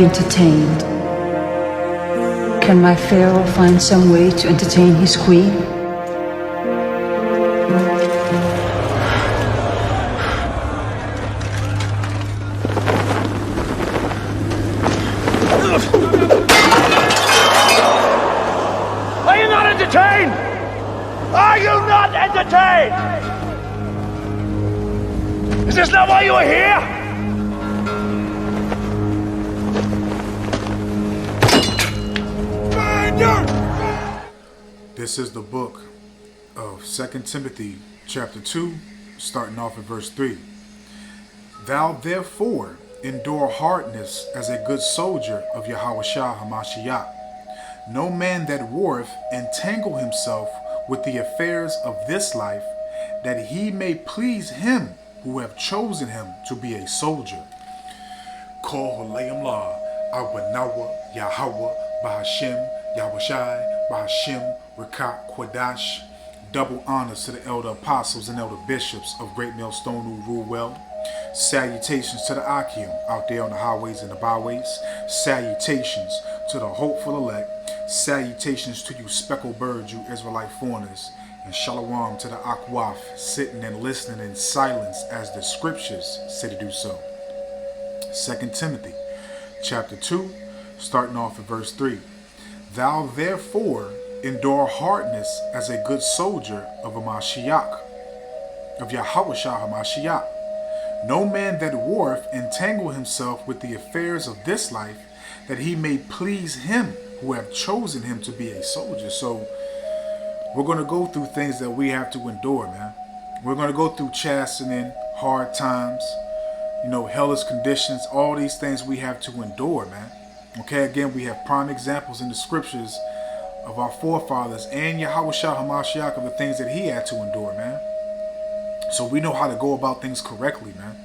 be entertained? Can my pharaoh find some way to entertain his queen? Are you not entertained? Are you not entertained? Is this not why you are here? This is the book of 2 Timothy chapter 2, starting off at verse 3. Thou therefore endure hardness as a good soldier of Yahushua HaMashiach. No man that warreth entangle himself with the affairs of this life, that he may please him who have chosen him to be a soldier. Kol Holayim La, Abanawa, Yahweh, Bahashem, Yahushai, Bahashem, Rakat, Quadash. Double honors to the elder apostles and elder bishops of Great Millstone who rule well. Salutations to the Akim out there on the highways and the byways. Salutations to the hopeful elect. Salutations to you speckled birds, you Israelite foreigners. And shalom to the Akwaf sitting and listening in silence as the scriptures say to do so. 2 Timothy chapter 2, starting off at verse 3. Thou therefore endure hardness as a good soldier of a Mashiach, of Yahushua HaMashiach. No man that warreth entangle himself with the affairs of this life, that he may please him who have chosen him to be a soldier. So we're going to go through things that we have to endure, man. We're going to go through chastening, hard times, hellish conditions, all these things we have to endure, man. Okay, again, we have prime examples in the scriptures of our forefathers and Yahushua HaMashiach of the things that he had to endure, man. So we know how to go about things correctly, man.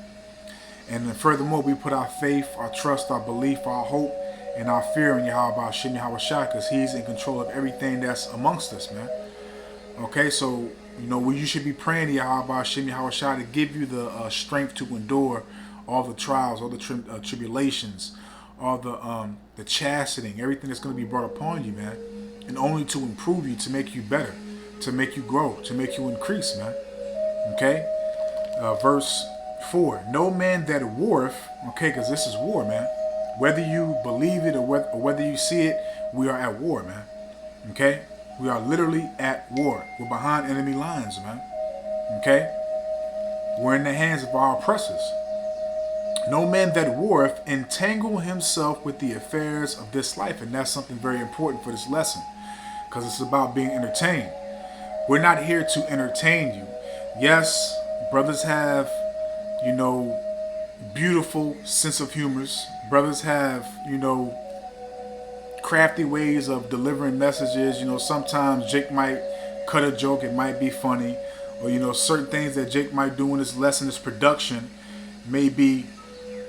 And then furthermore, we put our faith, our trust, our belief, our hope, and our fear in Yahweh Shem Yahushua, because he's in control of everything that's amongst us, man. Okay, so, you should be praying to Yahweh Shem Yahushua to give you the strength to endure all the trials, all the tribulations, all the chastening, everything that's going to be brought upon you, man. And only to improve you, to make you better, to make you grow, to make you increase, man. Okay? Verse 4. No man that warreth, okay, because this is war, man. Whether you believe it or whether you see it, we are at war, man. Okay? We are literally at war. We're behind enemy lines, man. Okay? We're in the hands of our oppressors. No man that warreth entangle himself with the affairs of this life. And that's something very important for this lesson, because it's about being entertained. We're not here to entertain you. Yes, brothers have, beautiful sense of humors. Brothers have, crafty ways of delivering messages. Sometimes Jake might cut a joke, it might be funny. Or, certain things that Jake might do in his lesson, his production, may be,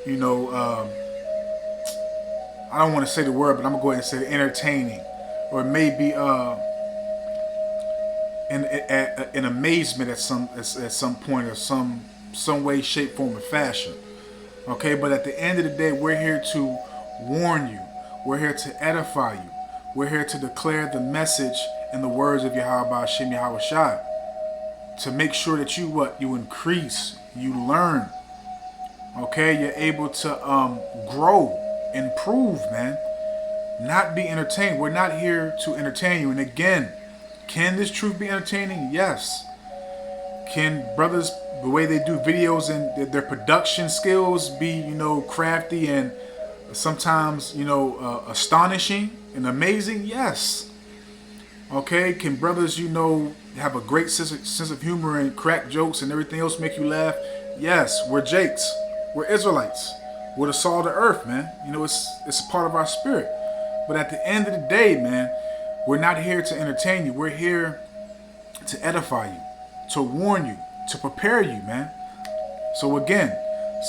I don't want to say the word, but I'm going to go ahead and say entertaining. Or maybe in amazement at some point, or some way, shape, form, or fashion. Okay, but at the end of the day, we're here to warn you. We're here to edify you. We're here to declare the message and the words of Yahweh Shem Yahushua, to make sure that you increase, you learn. Okay, you're able to grow, improve, man. Not be entertained. We're not here to entertain you. And again, can this truth be entertaining? Yes. Can brothers, the way they do videos and their production skills be, crafty and sometimes, astonishing and amazing? Yes. Okay. Can brothers, have a great sense of humor and crack jokes and everything else make you laugh? Yes. We're Jakes. We're Israelites. We're the salt of the earth, man. It's a part of our spirit. But at the end of the day, man, we're not here to entertain you. We're here to edify you, to warn you, to prepare you, man. So again,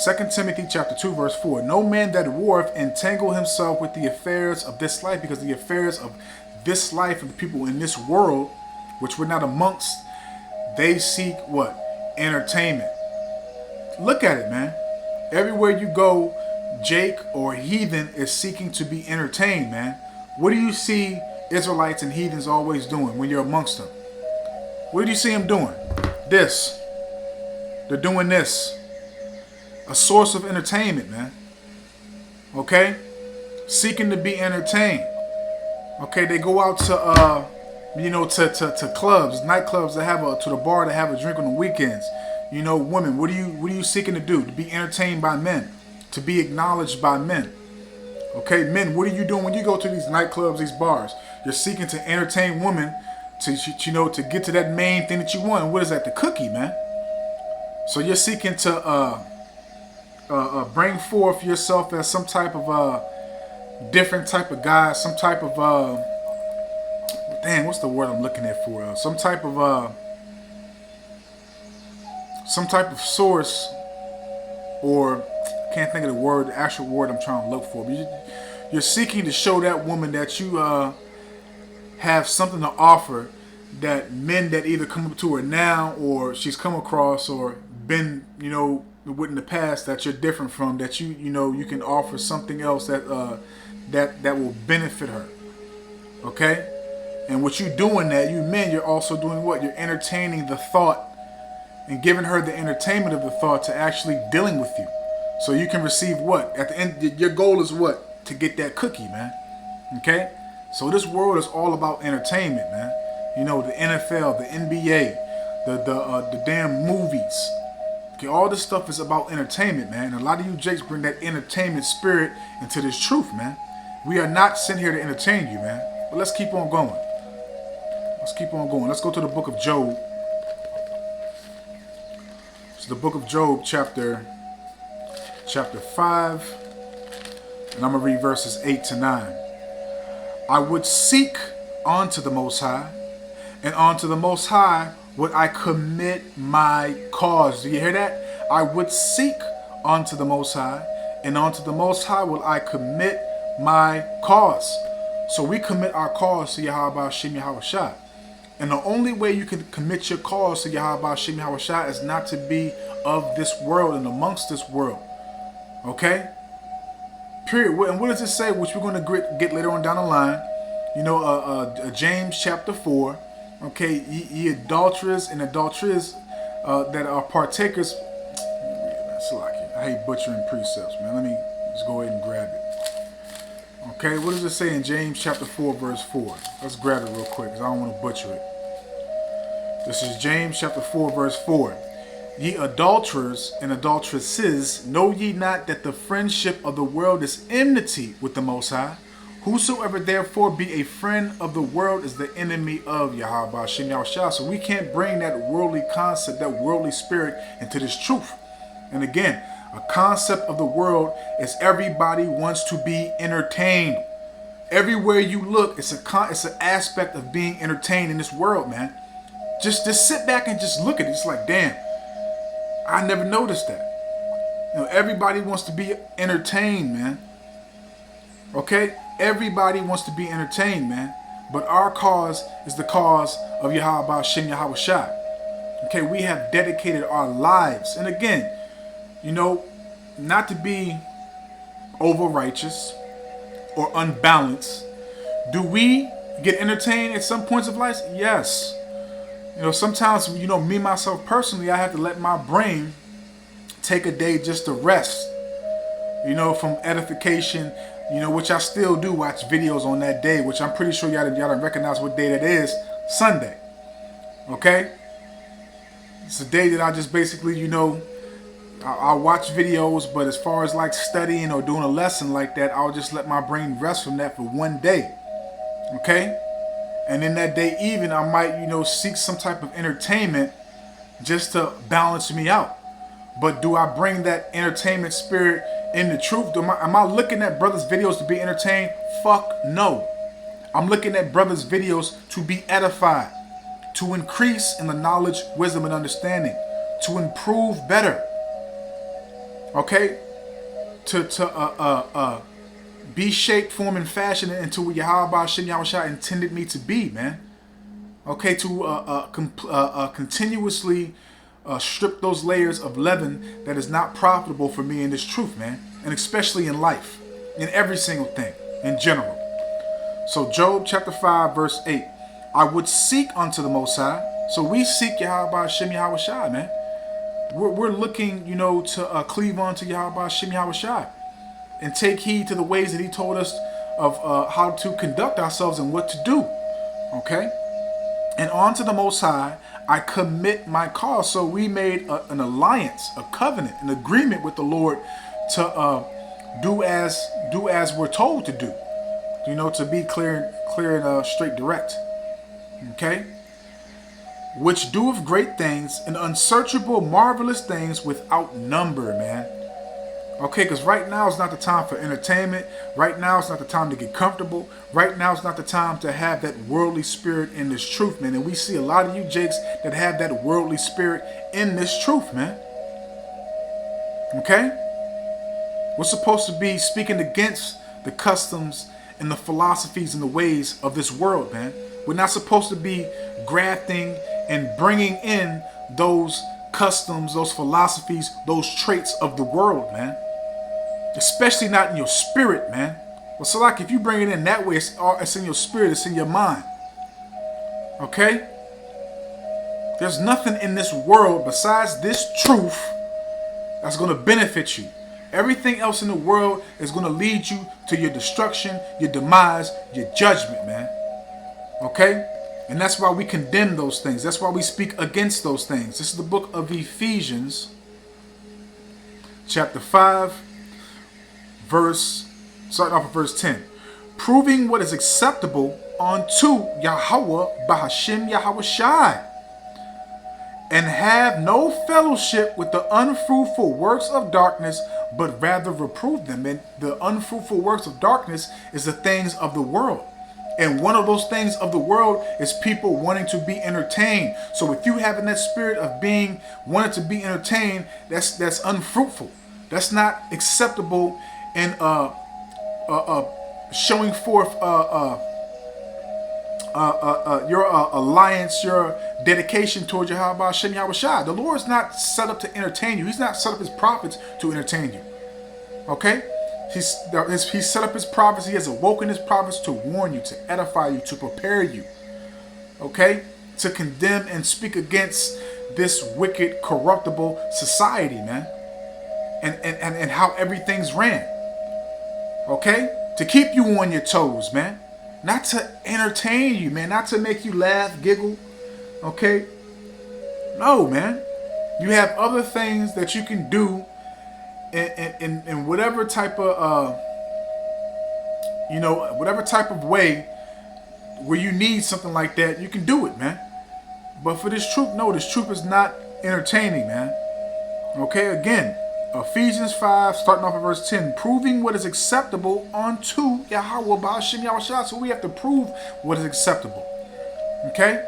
2 Timothy chapter 2, verse 4. No man that warreth entangle himself with the affairs of this life, because the affairs of this life and the people in this world, which we're not amongst, they seek what? Entertainment. Look at it, man. Everywhere you go, Jake or heathen is seeking to be entertained, man. What do you see Israelites and heathens always doing when you're amongst them? What do you see them doing? This. They're doing this. A source of entertainment, man. Okay? Seeking to be entertained. Okay, they go out to to clubs, nightclubs to the bar to have a drink on the weekends. You know, women, what are you seeking to do? To be entertained by men, to be acknowledged by men. Okay, men, what are you doing when you go to these nightclubs, these bars? You're seeking to entertain women to get to that main thing that you want. And what is that? The cookie, man. So you're seeking to bring forth yourself as some type of different type of guy, some type of what's the word I'm looking at for? Some type of source, or can't think of the word, the actual word I'm trying to look for. But you're seeking to show that woman that you have something to offer that men that either come up to her now or she's come across or been, with in the past that you're different from, that you can offer something else that will benefit her. Okay? And what you doing that, you men, you're also doing what? You're entertaining the thought and giving her the entertainment of the thought to actually dealing with you. So you can receive what? At the end, your goal is what? To get that cookie, man. Okay? So this world is all about entertainment, man. The NFL, the NBA, the damn movies. Okay, all this stuff is about entertainment, man. And a lot of you jakes bring that entertainment spirit into this truth, man. We are not sent here to entertain you, man. But let's keep on going. Let's go to the book of Job. It's the book of Job, chapter 5. And I'm going to read verses 8 to 9. I would seek unto the Most High, and unto the Most High would I commit my cause. Do you hear that? I would seek unto the Most High, and unto the Most High will I commit my cause. So we commit our cause to Yahweh Shem Yahushua. And the only way you can commit your cause to Yahweh Shem Yahushua is not to be of this world and amongst this world. Okay? Period. And what does it say, which we're going to get later on down the line? James chapter 4. Okay, ye adulterers and adulteresses that are partakers. I hate butchering precepts, man. Let me just go ahead and grab it. Okay, what does it say in James chapter 4, verse 4? Let's grab it real quick, because I don't want to butcher it. This is James chapter 4, verse 4. Ye adulterers and adulteresses, know ye not that the friendship of the world is enmity with the Most High? Whosoever therefore be a friend of the world is the enemy of Yahweh Shem Yahushua. So we can't bring that worldly concept, that worldly spirit into this truth. And again, a concept of the world is everybody wants to be entertained. Everywhere you look, it's an aspect of being entertained in this world, man. Just sit back and just look at it. It's like, damn, I never noticed that. Everybody wants to be entertained, man. Okay? Everybody wants to be entertained, man. But our cause is the cause of Yahweh Shem Yahushua. Okay? We have dedicated our lives. And again, not to be over righteous or unbalanced. Do we get entertained at some points of life? Yes. Sometimes, me, myself personally, I have to let my brain take a day just to rest, from edification, which I still do watch videos on that day, which I'm pretty sure y'all don't recognize what day that is. Sunday. Okay? It's a day that I just basically, I'll watch videos, but as far as like studying or doing a lesson like that, I'll just let my brain rest from that for one day. Okay? And in that day even, I might, seek some type of entertainment just to balance me out. But do I bring that entertainment spirit in the truth? Am I looking at brothers' videos to be entertained? Fuck no. I'm looking at brothers' videos to be edified, to increase in the knowledge, wisdom, and understanding, to improve better. Okay? To be shaped, form, and fashioned into what Yahweh Shem Yahushua intended me to be, man. Okay? To continuously strip those layers of leaven that is not profitable for me in this truth, man. and especially in life, in every single thing, in general. So Job chapter 5, verse 8. I would seek unto the Most High. So we seek Yahweh Shem Yahweh Shai, man. We're looking, to cleave on to Yahweh Shem Yahweh Shai and take heed to the ways that he told us of how to conduct ourselves and what to do. Okay? And unto the Most High, I commit my cause. So we made an alliance, a covenant, an agreement with the Lord to do as we're told to do. To be clear and straight direct. Okay? Which doeth great things and unsearchable, marvelous things without number, man. Okay, because right now is not the time for entertainment. Right now is not the time to get comfortable. Right now is not the time to have that worldly spirit in this truth, man. And we see a lot of you jakes that have that worldly spirit in this truth, man. Okay? We're supposed to be speaking against the customs and the philosophies and the ways of this world, man. We're not supposed to be grafting and bringing in those customs, those philosophies, those traits of the world, man. Especially not in your spirit, man. Well, so like if you bring it in that way, it's in your spirit, it's in your mind. Okay? There's nothing in this world besides this truth that's going to benefit you. Everything else in the world is going to lead you to your destruction, your demise, your judgment, man. Okay? And that's why we condemn those things. That's why we speak against those things. This is the book of Ephesians, chapter 5, starting off at verse 10. Proving what is acceptable unto Yahweh Bahashem Yahweh Shai, and have no fellowship with the unfruitful works of darkness, but rather reprove them. And the unfruitful works of darkness is the things of the world. And one of those things of the world is people wanting to be entertained. So if you having that spirit of wanting to be entertained, that's unfruitful. That's not acceptable in showing forth your alliance, your dedication towards Yahweh Shem Yahweh Shai. The Lord is not set up to entertain you. He's not set up his prophets to entertain you. Okay? He's set up his prophets. He has awoken his prophets to warn you, to edify you, to prepare you. Okay? To condemn and speak against this wicked, corruptible society, man. And how everything's ran. Okay? To keep you on your toes, man. Not to entertain you, man. Not to make you laugh, giggle. Okay? No, man. You have other things that you can do in whatever type of, whatever type of way where you need something like that, you can do it, man. But for this truth, no, this truth is not entertaining, man. Okay, again, Ephesians 5, starting off at verse 10, proving what is acceptable unto Yahweh Ba'ashem Yahweh Shai. So we have to prove what is acceptable. Okay?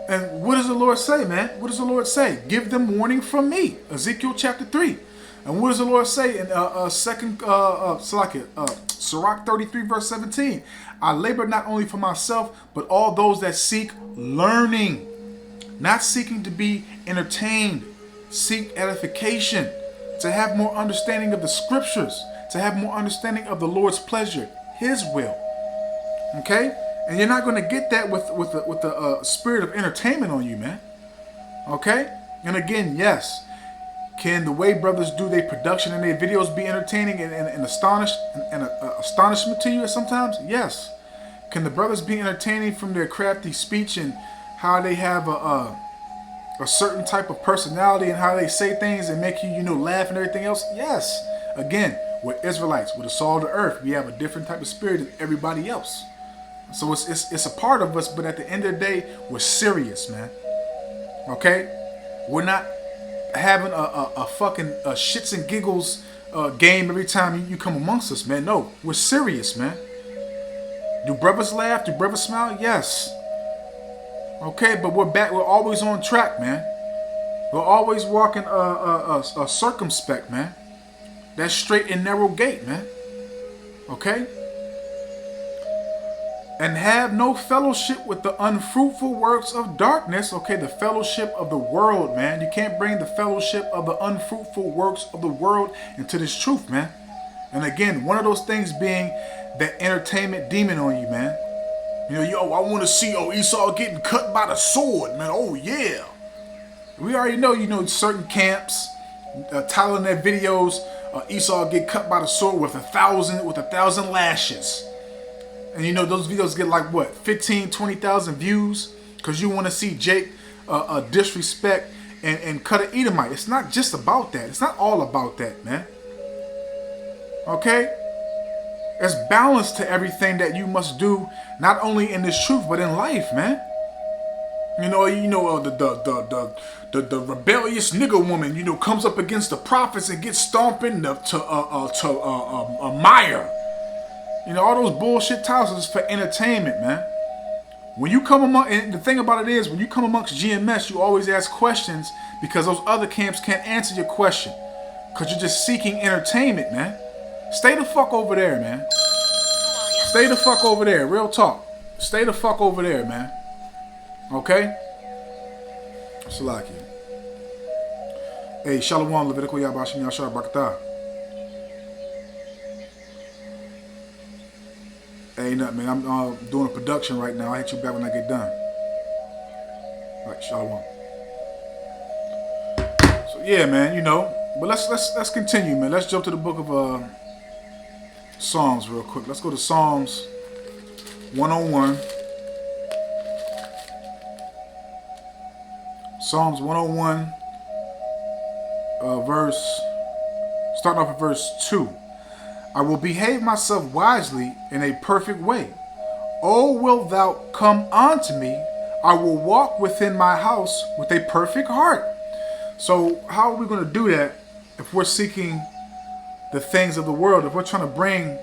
And what does the Lord say, man? What does the Lord say? Give them warning from me. Ezekiel chapter 3. And what does the Lord say in Sirach 33 verse 17? I labor not only for myself, but all those that seek learning. Not seeking to be entertained. Seek edification. To have more understanding of the scriptures. To have more understanding of the Lord's pleasure. His will. Okay? And you're not going to get that with the spirit of entertainment on you, man. Okay? And again, yes. Can the way brothers do their production and their videos be entertaining and astonishment to you sometimes? Yes. Can the brothers be entertaining from their crafty speech and how they have a certain type of personality and how they say things and make you, laugh and everything else? Yes. Again, we're Israelites. We're the salt of the earth. We have a different type of spirit than everybody else. So it's a part of us, but at the end of the day, we're serious, man. Okay? We're not having a fucking shits and giggles game every time you come amongst us, man. No, we're serious, man. Do brothers laugh? Do brothers smile? Yes. Okay, but we're back. We're always on track, man. We're always walking a circumspect, man. That straight and narrow gate, man. Okay? And have no fellowship with the unfruitful works of darkness. Okay, the fellowship of the world, man. You can't bring the fellowship of the unfruitful works of the world into this truth, man. And again, one of those things being that entertainment demon on you, man. You know, yo, I want to see Esau getting cut by the sword, man. Oh yeah. We already know, you know, certain camps titling their videos, Esau get cut by the sword with a thousand lashes. And you know, those videos get like what, 15, 20,000 views? Because you want to see Jake disrespect and cut an Edomite. It's not just about that. It's not all about that, man. Okay? There's balance to everything that you must do, not only in this truth, but in life, man. You know, the rebellious nigger woman, you know, comes up against the prophets and gets stomping to mire. You know, all those bullshit titles is for entertainment, man. When you come among, and the thing about it is, when you come amongst GMS, you always ask questions because those other camps can't answer your question. Because you're just seeking entertainment, man. Stay the fuck over there, man. Stay the fuck over there. Real talk. Stay the fuck over there, man. Okay? Salaki. Hey, Shalom, Levitical Yabashim Yashar Bakta. Hey, nothing, man. I'm doing a production right now. I'll hit you back when I get done. All right, Shalom. So yeah, man, you know. But let's continue, man. Let's jump to the book of Psalms real quick. Let's go to Psalms 101. Psalms 101, starting off at verse 2. I will behave myself wisely in a perfect way. O wilt thou come unto me? I will walk within my house with a perfect heart. So how are we going to do that if we're seeking the things of the world? If we're trying to bring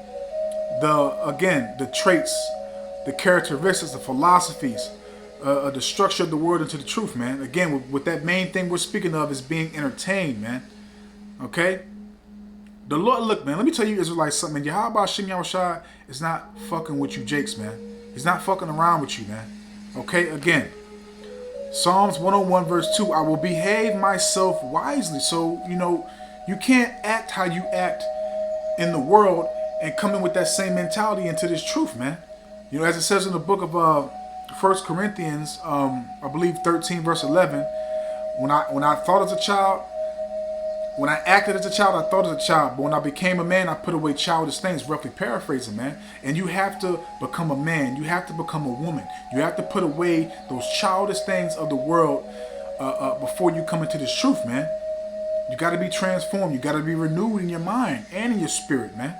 the traits, the characteristics, the philosophies, the structure of the word into the truth, man. Again, with that main thing we're speaking of is being entertained, man. Okay? The Lord, look, man, let me tell you Israelites something. Yahweh Shem Yahushua is not fucking with you jakes, man. He's not fucking around with you, man. Okay? Again, Psalms 101 verse 2, I will behave myself wisely. So, you know, you can't act how you act in the world and come in with that same mentality into this truth, man. You know, as it says in the book of 1 Corinthians, I believe 13 verse 11, when I thought as a child, when I acted as a child, I thought as a child. But when I became a man, I put away childish things, roughly paraphrasing, man. And you have to become a man. You have to become a woman. You have to put away those childish things of the world before you come into this truth, man. You got to be transformed. You got to be renewed in your mind and in your spirit, man.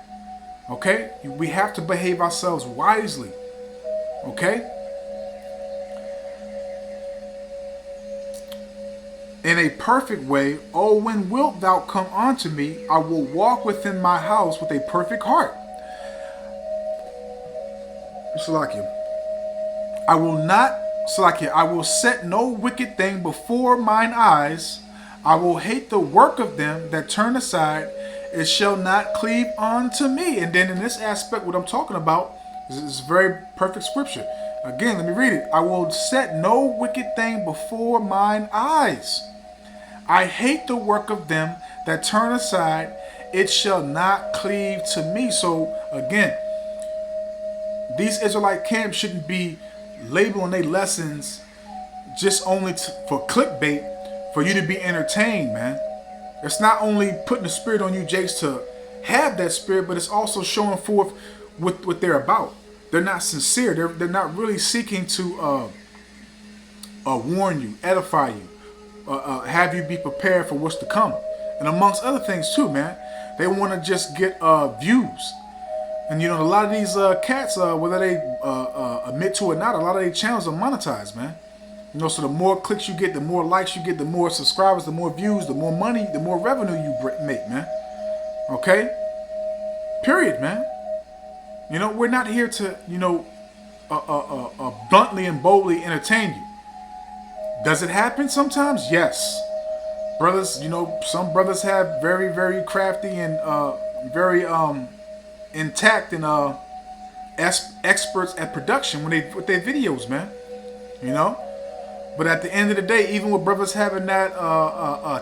Okay? We have to behave ourselves wisely. Okay? In a perfect way, oh, when wilt thou come unto me? I will walk within my house with a perfect heart. Salakia. I will set no wicked thing before mine eyes. I will hate the work of them that turn aside. It shall not cleave unto me. And then in this aspect, what I'm talking about is very perfect scripture. Again, let me read it. I will set no wicked thing before mine eyes. I hate the work of them that turn aside. It shall not cleave to me. So again, these Israelite camps shouldn't be labeling their lessons just only for clickbait, for you to be entertained, man. It's not only putting the spirit on you, Jakes, to have that spirit, but it's also showing forth what they're about. They're not sincere. They're not really seeking to warn you, edify you, have you be prepared for what's to come. And amongst other things too, man, they want to just get views. And you know, a lot of these cats, whether they admit to it or not, a lot of their channels are monetized, man. You know, so the more clicks you get, the more likes you get, the more subscribers, the more views, the more money, the more revenue you make, man. Okay? Period, man. You know, we're not here to, you know, bluntly and boldly entertain you. Does it happen sometimes? Yes. Brothers, you know, some brothers have very, very crafty and very intact and experts at production with their videos, man. You know. But at the end of the day, even with brothers having that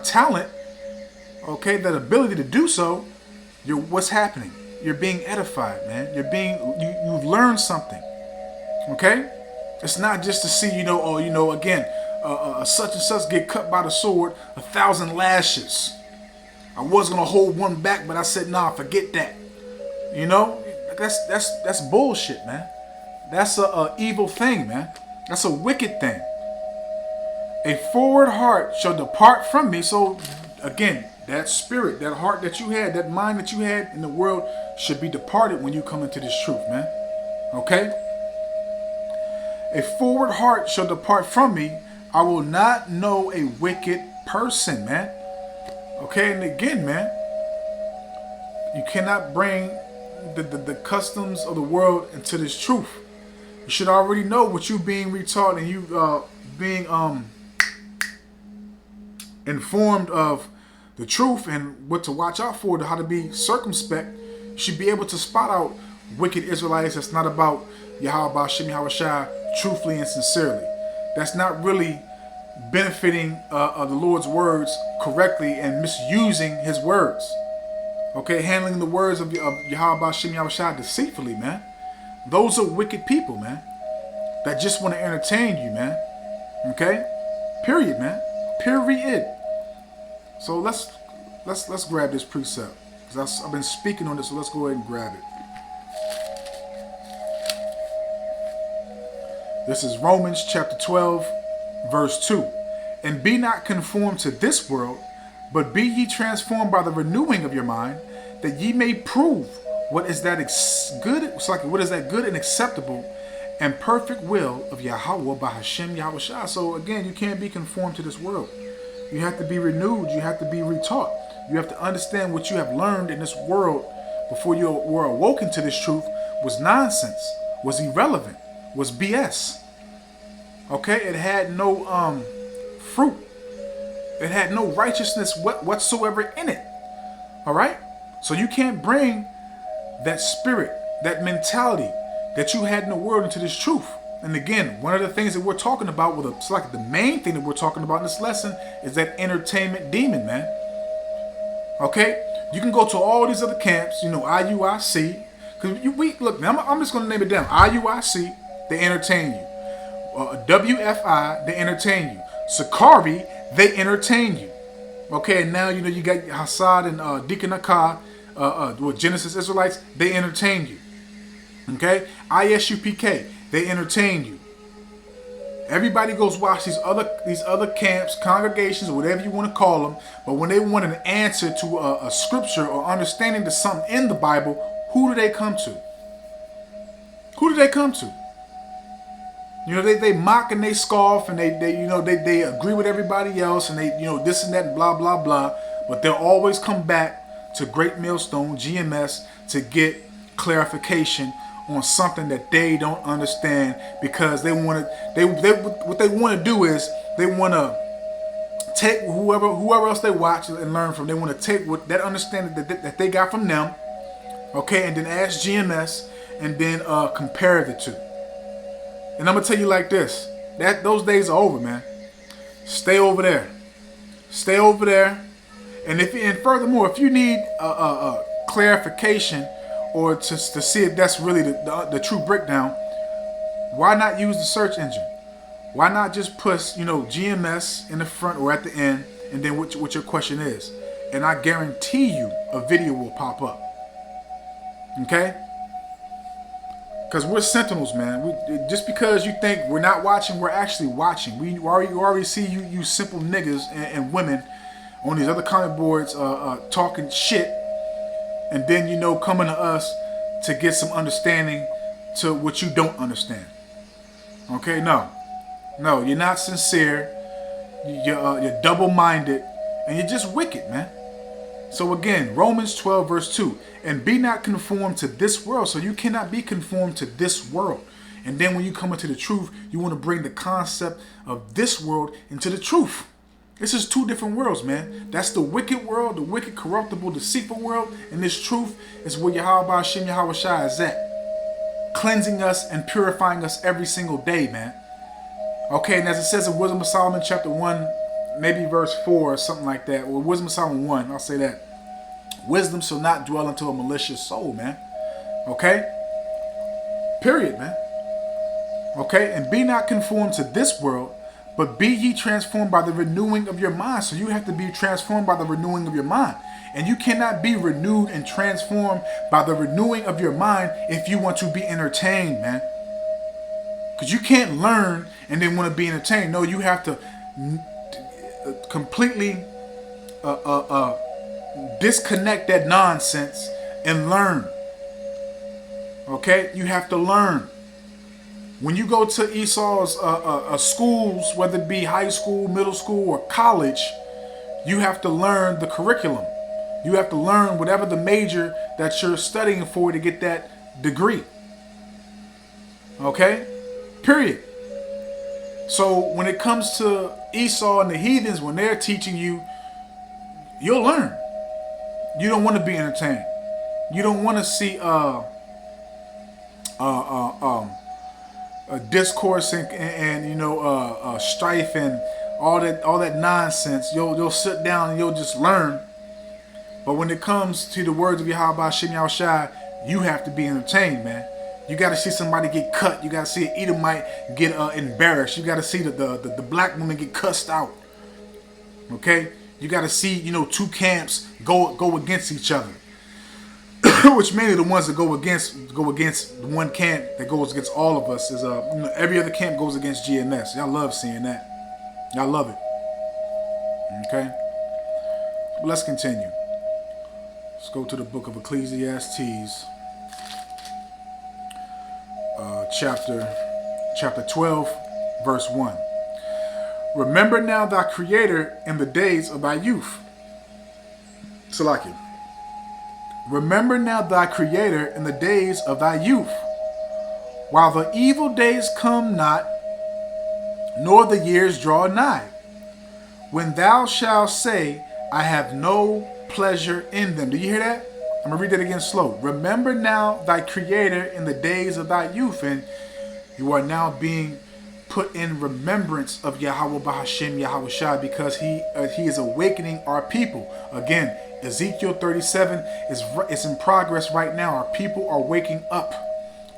talent, okay, that ability to do so, what's happening? You're being edified, man. You've learned something. Okay? It's not just to see, again, such and such get cut by the sword, 1,000 lashes. I was gonna hold one back, but I said, nah, forget that. You know, that's bullshit, man. That's a evil thing, man. That's a wicked thing. A forward heart shall depart from me. So again, that spirit, that heart that you had, that mind that you had in the world should be departed when you come into this truth, man. Okay? A forward heart shall depart from me. I will not know a wicked person, man. Okay, and again, man, you cannot bring the customs of the world into this truth. You should already know what you being retaught and you being informed of the truth and what to watch out for, how to be circumspect. You should be able to spot out wicked Israelites that's not about Yahweh Shem Yahweh Shai truthfully and sincerely. That's not really benefiting the Lord's words correctly and misusing his words. Okay, handling the words of Yahweh Shem Yahweh Shai deceitfully, man. Those are wicked people, man, that just want to entertain you, man. Okay? Period, man. Period. So let's grab this precept, because I've been speaking on this, so let's go ahead and grab it. This is Romans chapter 12, verse 2. And be not conformed to this world, but be ye transformed by the renewing of your mind, that ye may prove what is that good and acceptable and perfect will of Yahweh by Hashem Yahweh Shai. So again, you can't be conformed to this world. You have to be renewed. You have to be retaught. You have to understand what you have learned in this world before you were awoken to this truth was nonsense, was irrelevant, was BS. Okay, it had no fruit. It had no righteousness whatsoever in it. All right, so you can't bring that spirit, that mentality that you had in the world into this truth. And again, one of the things that we're talking about, it's like the main thing that we're talking about in this lesson, is that entertainment demon, man. Okay, you can go to all these other camps, IUIC, because look, man, I'm just going to name it down. IUIC, they entertain you. WFI, they entertain you. Sakari, they entertain you. Okay, and now you got Hassad and Deacon Akar, Genesis Israelites, they entertain you. Okay, ISUPK, they entertain you. Everybody goes watch these other camps, congregations, or whatever you want to call them. But when they want an answer to a scripture or understanding to something in the Bible, who do they come to? Who do they come to? They mock and they scoff and they agree with everybody else and they this and that and blah blah blah. But they'll always come back to Great Millstone GMS to get clarification on something that they don't understand, because what they want to do is they want to take whoever else they watch and learn from. They want to take what that understanding that they got from them, okay, and then ask GMS and then compare the two. And I'm gonna tell you like this: those days are over, man. Stay over there. Stay over there. And furthermore, if you need clarification or to see if that's really the true breakdown, why not use the search engine? Why not just put GMS in the front or at the end, and then what your question is, and I guarantee you a video will pop up. Okay? Because we're sentinels, man. Just because you think we're not watching, we're actually watching. We already see you simple niggas and women on these other comment boards talking shit, and then coming to us to get some understanding to what you don't understand. Okay, no, you're not sincere. You're double-minded, and you're just wicked, man. So again, Romans 12 verse 2, and be not conformed to this world. So you cannot be conformed to this world. And then when you come into the truth, you want to bring the concept of this world into the truth. This is two different worlds, man. That's the wicked world, the wicked, corruptible, deceitful world. And this truth is where Yahweh Hashem Yahweh Shai is at. cleansing us and purifying us every single day, man. Okay, and as it says in Wisdom of Solomon chapter 1, maybe verse 4 or something like that, or Wisdom of Solomon 1, I'll say that. Wisdom shall not dwell into a malicious soul, man. Okay? Period, man. Okay? And be not conformed to this world, but be ye transformed by the renewing of your mind. So you have to be transformed by the renewing of your mind. And you cannot be renewed and transformed by the renewing of your mind if you want to be entertained, man. Because you can't learn and then want to be entertained. No, you have to completely disconnect that nonsense and learn. Okay? You have to learn. When you go to Esau's schools, whether it be high school, middle school, or college, you have to learn the curriculum. You have to learn whatever the major that you're studying for to get that degree. Okay? Period. So when it comes to Esau and the heathens, when they're teaching you, you'll learn. You don't want to be entertained. You don't want to see discourse and strife and all that nonsense. You'll sit down and you'll just learn. But when it comes to the words of Yahweh Shem Yahushai, you have to be entertained, man. You got to see somebody get cut. You got to see an Edomite get embarrassed. You got to see the black woman get cussed out. Okay? You got to see, two camps go against each other. Which mainly the ones that go against the one camp that goes against all of us is every other camp goes against GMS. Y'all love seeing that. Y'all love it. Okay? But let's continue. Let's go to the book of Ecclesiastes, chapter 12, verse 1. Remember now thy Creator in the days of thy youth. Salakia. Remember now thy Creator in the days of thy youth, while the evil days come not, nor the years draw nigh, when thou shalt say, I have no pleasure in them. Do you hear that? I'm going to read that again slow. Remember now thy Creator in the days of thy youth, and you are now being put in remembrance of Yahweh Bahashem Yahushua, because he is awakening our people. Again, Ezekiel 37 is in progress right now. Our people are waking up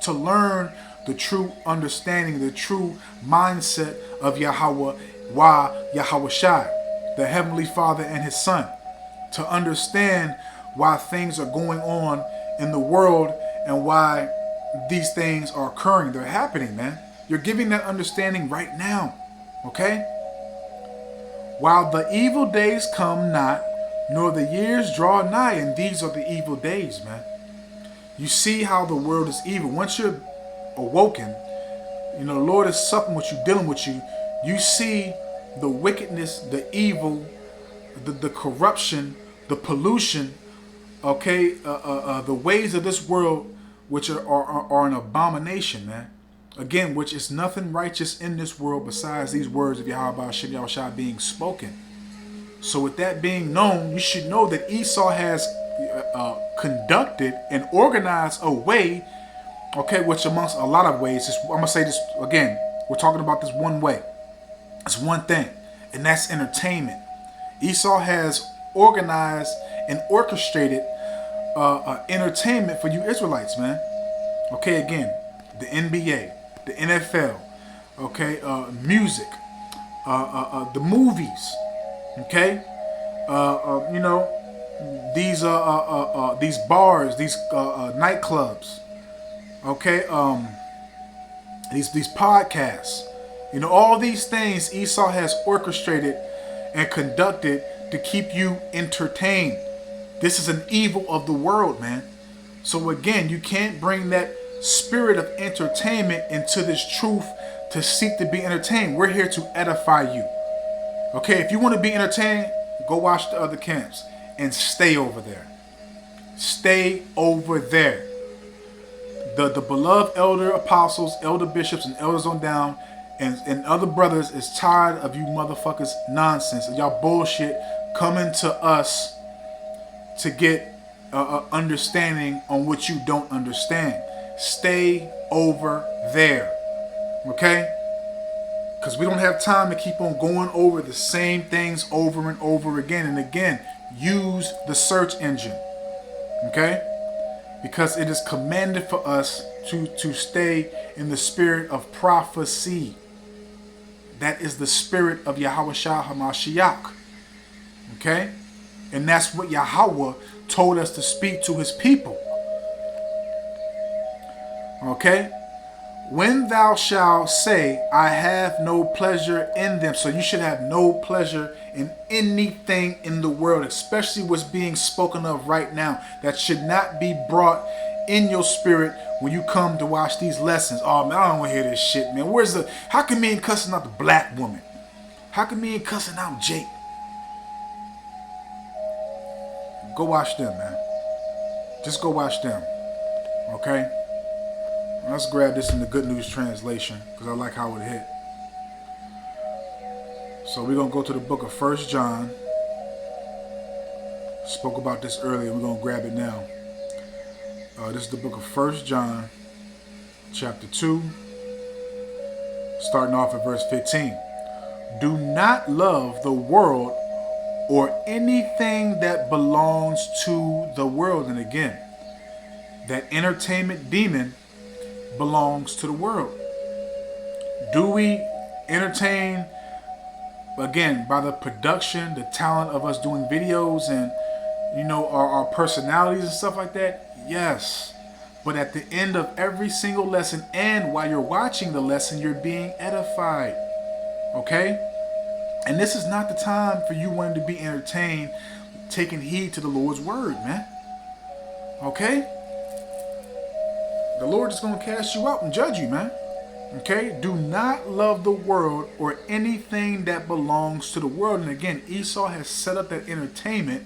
to learn the true understanding, the true mindset of Yahweh Yahushua, the Heavenly Father and His Son, to understand why things are going on in the world and why these things are occurring. They're happening, man. You're giving that understanding right now, okay? While the evil days come not, nor the years draw nigh, and these are the evil days, man. You see how the world is evil. Once you're awoken, the Lord is supping with you, dealing with you. You see the wickedness, the evil, the corruption, the pollution, okay, the ways of this world, which are an abomination, man. Again, which is nothing righteous in this world besides these words of Yahweh Shem Yahushua being spoken. So with that being known, you should know that Esau has conducted and organized a way, okay, which amongst a lot of ways, I'm going to say this again, we're talking about this one way. It's one thing, and that's entertainment. Esau has organized and orchestrated entertainment for you Israelites, man. Okay, again, the NBA, the NFL, okay, music, the movies, okay, these bars, these nightclubs, okay, these podcasts, all these things Esau has orchestrated and conducted to keep you entertained. This is an evil of the world, man. So again, you can't bring that spirit of entertainment into this truth to seek to be entertained. We're here to edify you. Okay, if you want to be entertained, go watch the other camps and stay over there. Stay over there. The beloved elder apostles, elder bishops, and elders on down, and other brothers is tired of you motherfuckers nonsense and y'all bullshit coming to us to get understanding on what you don't understand. stay over there. Okay? Because we don't have time to keep on going over the same things over and over again and again. Use the search engine. Okay? Because it is commanded for us to stay in the spirit of prophecy. That is the spirit of Yahawashi HaMashiach. Okay? And that's what Yahweh told us to speak to his people. Okay? When thou shalt say, I have no pleasure in them. So you should have no pleasure in anything in the world, especially what's being spoken of right now. That should not be brought in your spirit when you come to watch these lessons. Oh man, I don't want to hear this shit, man. How come me ain't cussing out the black woman? How come me ain't cussing out Jake? Go watch them, man. Just go watch them. Okay? Let's grab this in the Good News Translation because I like how it hit. So we're going to go to the book of 1 John. Spoke about this earlier. We're going to grab it now. This is the book of 1 John, chapter 2, starting off at verse 15. Do not love the world or anything that belongs to the world. And again, that entertainment demon belongs to the world. Do we entertain, again, by the production, the talent of us doing videos and, you know, our personalities and stuff like that? Yes. But at the end of every single lesson and while you're watching the lesson, you're being edified. Okay? And this is not the time for you wanting to be entertained, taking heed to the Lord's word, man. Okay? The Lord is going to cast you out and judge you, man. Okay? Do not love the world or anything that belongs to the world. And again, Esau has set up that entertainment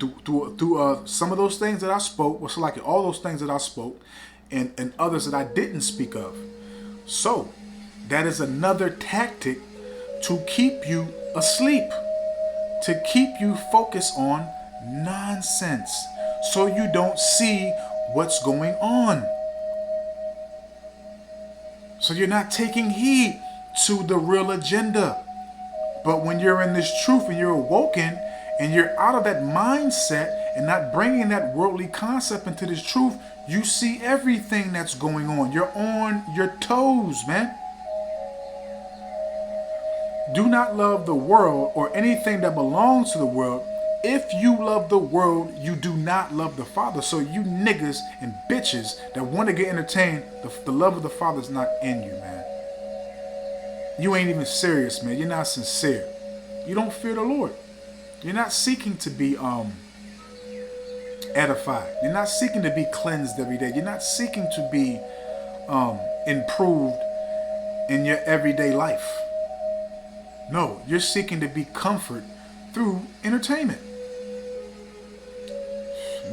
through some of those things that I spoke, well, so like all those things that I spoke, and others that I didn't speak of. So, that is another tactic to keep you asleep, to keep you focused on nonsense, so you don't see what's going on. So you're not taking heed to the real agenda. But when you're in this truth and you're awoken and you're out of that mindset and not bringing that worldly concept into this truth, you see everything that's going on. You're on your toes, man. Do not love the world or anything that belongs to the world. If you love the world, you do not love the Father. So you niggas and bitches that want to get entertained, the love of the Father is not in you, man. You ain't even serious, man. You're not sincere. You don't fear the Lord. You're not seeking to be edified. You're not seeking to be cleansed every day. You're not seeking to be improved in your everyday life. No, you're seeking to be comfort through entertainment.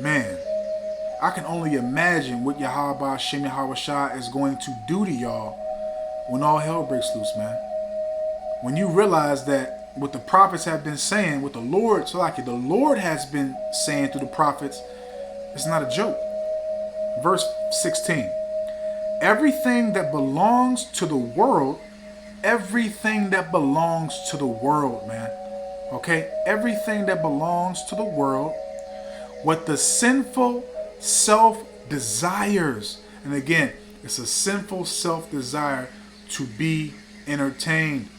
Man, I can only imagine what Yahweh Shem Yahawashi is going to do to y'all when all hell breaks loose, man. When you realize that what the prophets have been saying, what the Lord has been saying through the prophets, it's not a joke. Verse 16. Everything that belongs to the world, man. Okay? Everything that belongs to the world, what the sinful self desires. And again, it's a sinful self desire to be entertained.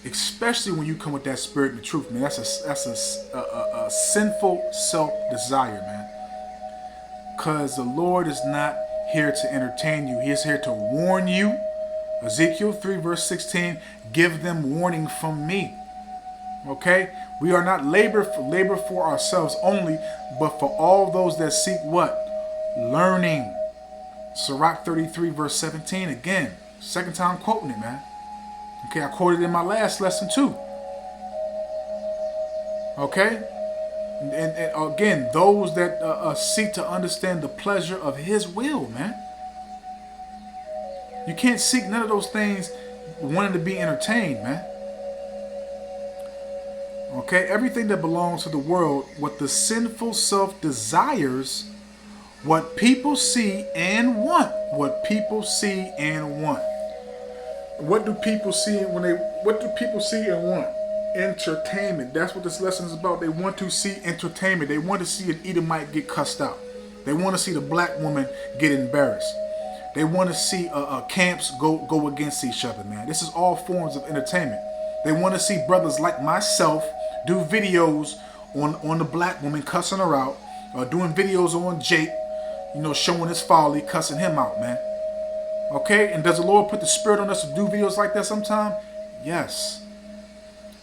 Especially when you come with that spirit and the truth, man. That's a sinful self-desire, man. Because the Lord is not here to entertain you. He is here to warn you. Ezekiel 3 verse 16, give them warning from me. Okay? We are not labor for ourselves only, but for all those that seek what? Learning. Sirach 33 verse 17, again. Second time quoting it, man. Okay, I quoted it in my last lesson too. Okay? And again, those that seek to understand the pleasure of His will, man. You can't seek none of those things wanting to be entertained, man. Okay? Everything that belongs to the world, what the sinful self desires, What people see and want. What people see and want. What do people see what do people see and want? Entertainment. That's what this lesson is about. They want to see entertainment. They want to see an Edomite get cussed out. They want to see the black woman get embarrassed. They want to see camps go against each other, man. This is all forms of entertainment. They want to see brothers like myself do videos on the black woman, cussing her out, or doing videos on Jake, showing his folly, cussing him out, man. Okay? And does the Lord put the spirit on us to do videos like that sometime? Yes.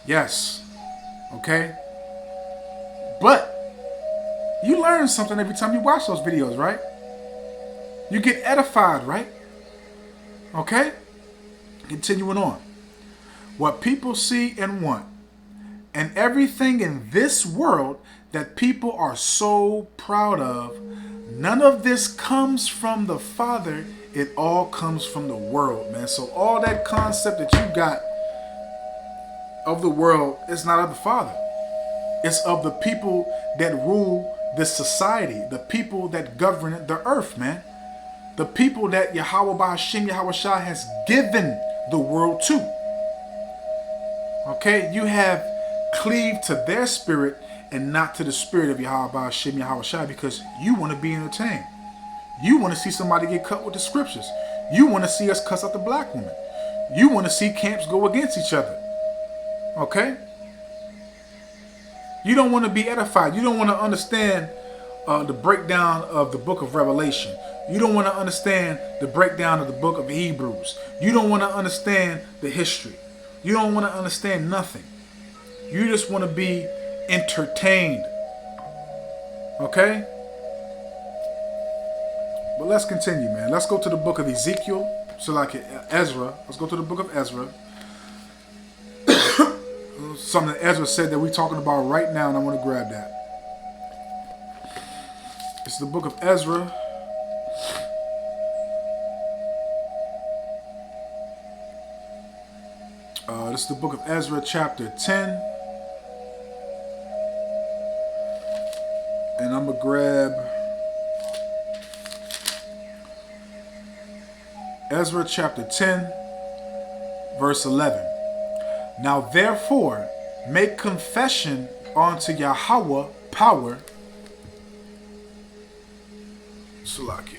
Yes. Okay? But you learn something every time you watch those videos, right? You get edified, right? Okay? Continuing on. What people see and want, and everything in this world that people are so proud of, none of this comes from the Father. It all comes from the world, man. So all that concept that you got of the world is not of the Father. It's of the people that rule this society, the people that govern the earth, man. The people that Yahweh Ba'Hashem, Yahweh Shai has given the world to. Okay, you have cleaved to their spirit and not to the spirit of Yahweh Ba'Hashem, Yahweh Shai, because you want to be entertained. You want to see somebody get cut with the scriptures. You want to see us cuss out the black woman. You want to see camps go against each other. Okay? You don't want to be edified. You don't want to understand the breakdown of the book of Revelation. You don't want to understand the breakdown of the book of Hebrews. You don't want to understand the history. You don't want to understand nothing. You just want to be entertained. Okay? But let's continue, man. Let's go to the book of Ezekiel. So like Ezra. Let's go to the book of Ezra. Something that Ezra said that we're talking about right now, and I want to grab that. It's the book of Ezra. This is the book of Ezra, chapter 10. And I'm going to grab Ezra, chapter 10, verse 11. Now therefore, make confession unto Yahweh power. Salakia.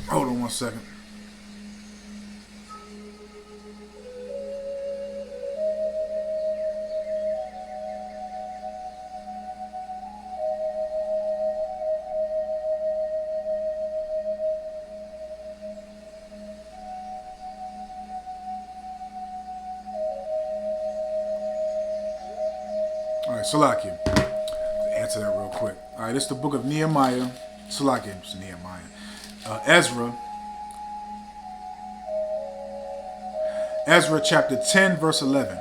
Hold on one second. All right, Salakia. Answer that real quick. All right, this is the book of Nehemiah. Salakia, it's Nehemiah. Ezra. Ezra chapter 10, verse 11.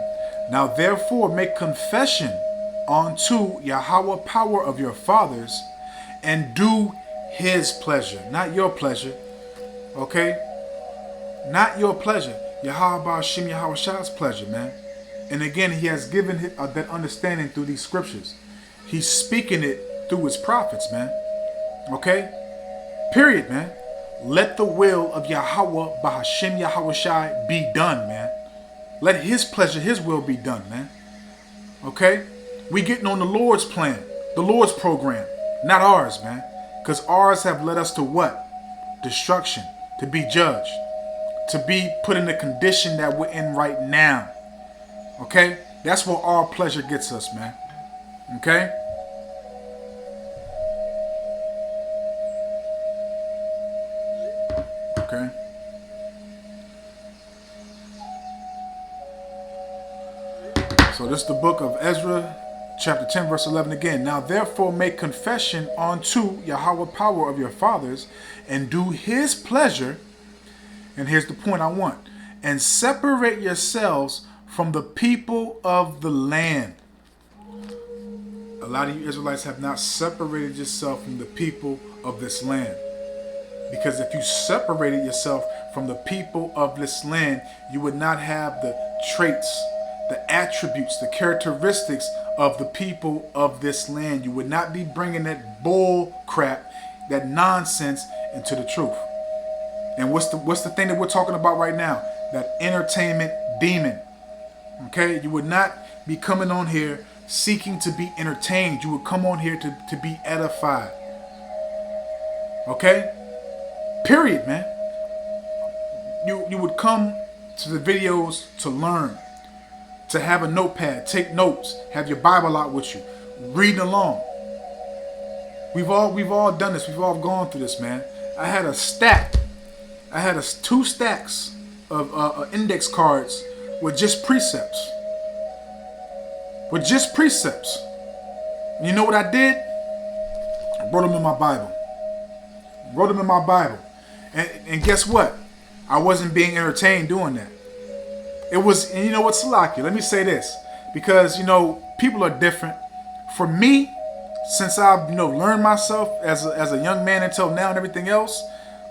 Now therefore make confession unto Yahweh power of your fathers, and do his pleasure, not your pleasure. Okay? Not your pleasure. Yahweh Ba'Hashem, Yahweh Shai's pleasure, man. And again, he has given that understanding through these scriptures. He's speaking it through his prophets, man. Okay? Period, man. Let the will of Yahweh Ba'Hashem, Yahweh Shai be done, man. Let his pleasure, his will be done, man. Okay? We getting on the Lord's plan, the Lord's program, not ours, man. Because ours have led us to what? Destruction, to be judged, to be put in the condition that we're in right now. Okay? That's where our pleasure gets us, man. Okay? Okay? So this is the book of Ezra, chapter 10, verse 11 again. Now therefore make confession unto Yahweh power of your fathers, and do his pleasure. And here's the point I want. And separate yourselves from the people of the land. A lot of you Israelites have not separated yourself from the people of this land. Because if you separated yourself from the people of this land, you would not have the traits, the attributes, the characteristics of the people of this land. You would not be bringing that bull crap that nonsense into the truth. And what's the thing that we're talking about right now? That entertainment demon. Okay? You would not be coming on here seeking to be entertained. You would come on here to be edified. Okay? Period, man. You would come to the videos to learn, to have a notepad, take notes, have your Bible out with you, reading along. We've all done this. We've all gone through this, man. I had a stack. I had two stacks of index cards with just precepts. With just precepts. And you know what I did? I wrote them in my Bible. Wrote them in my Bible. And guess what? I wasn't being entertained doing that. It was, and you know what, Salakia, let me say this. Because, people are different. For me, since I've, learned myself as a young man until now and everything else,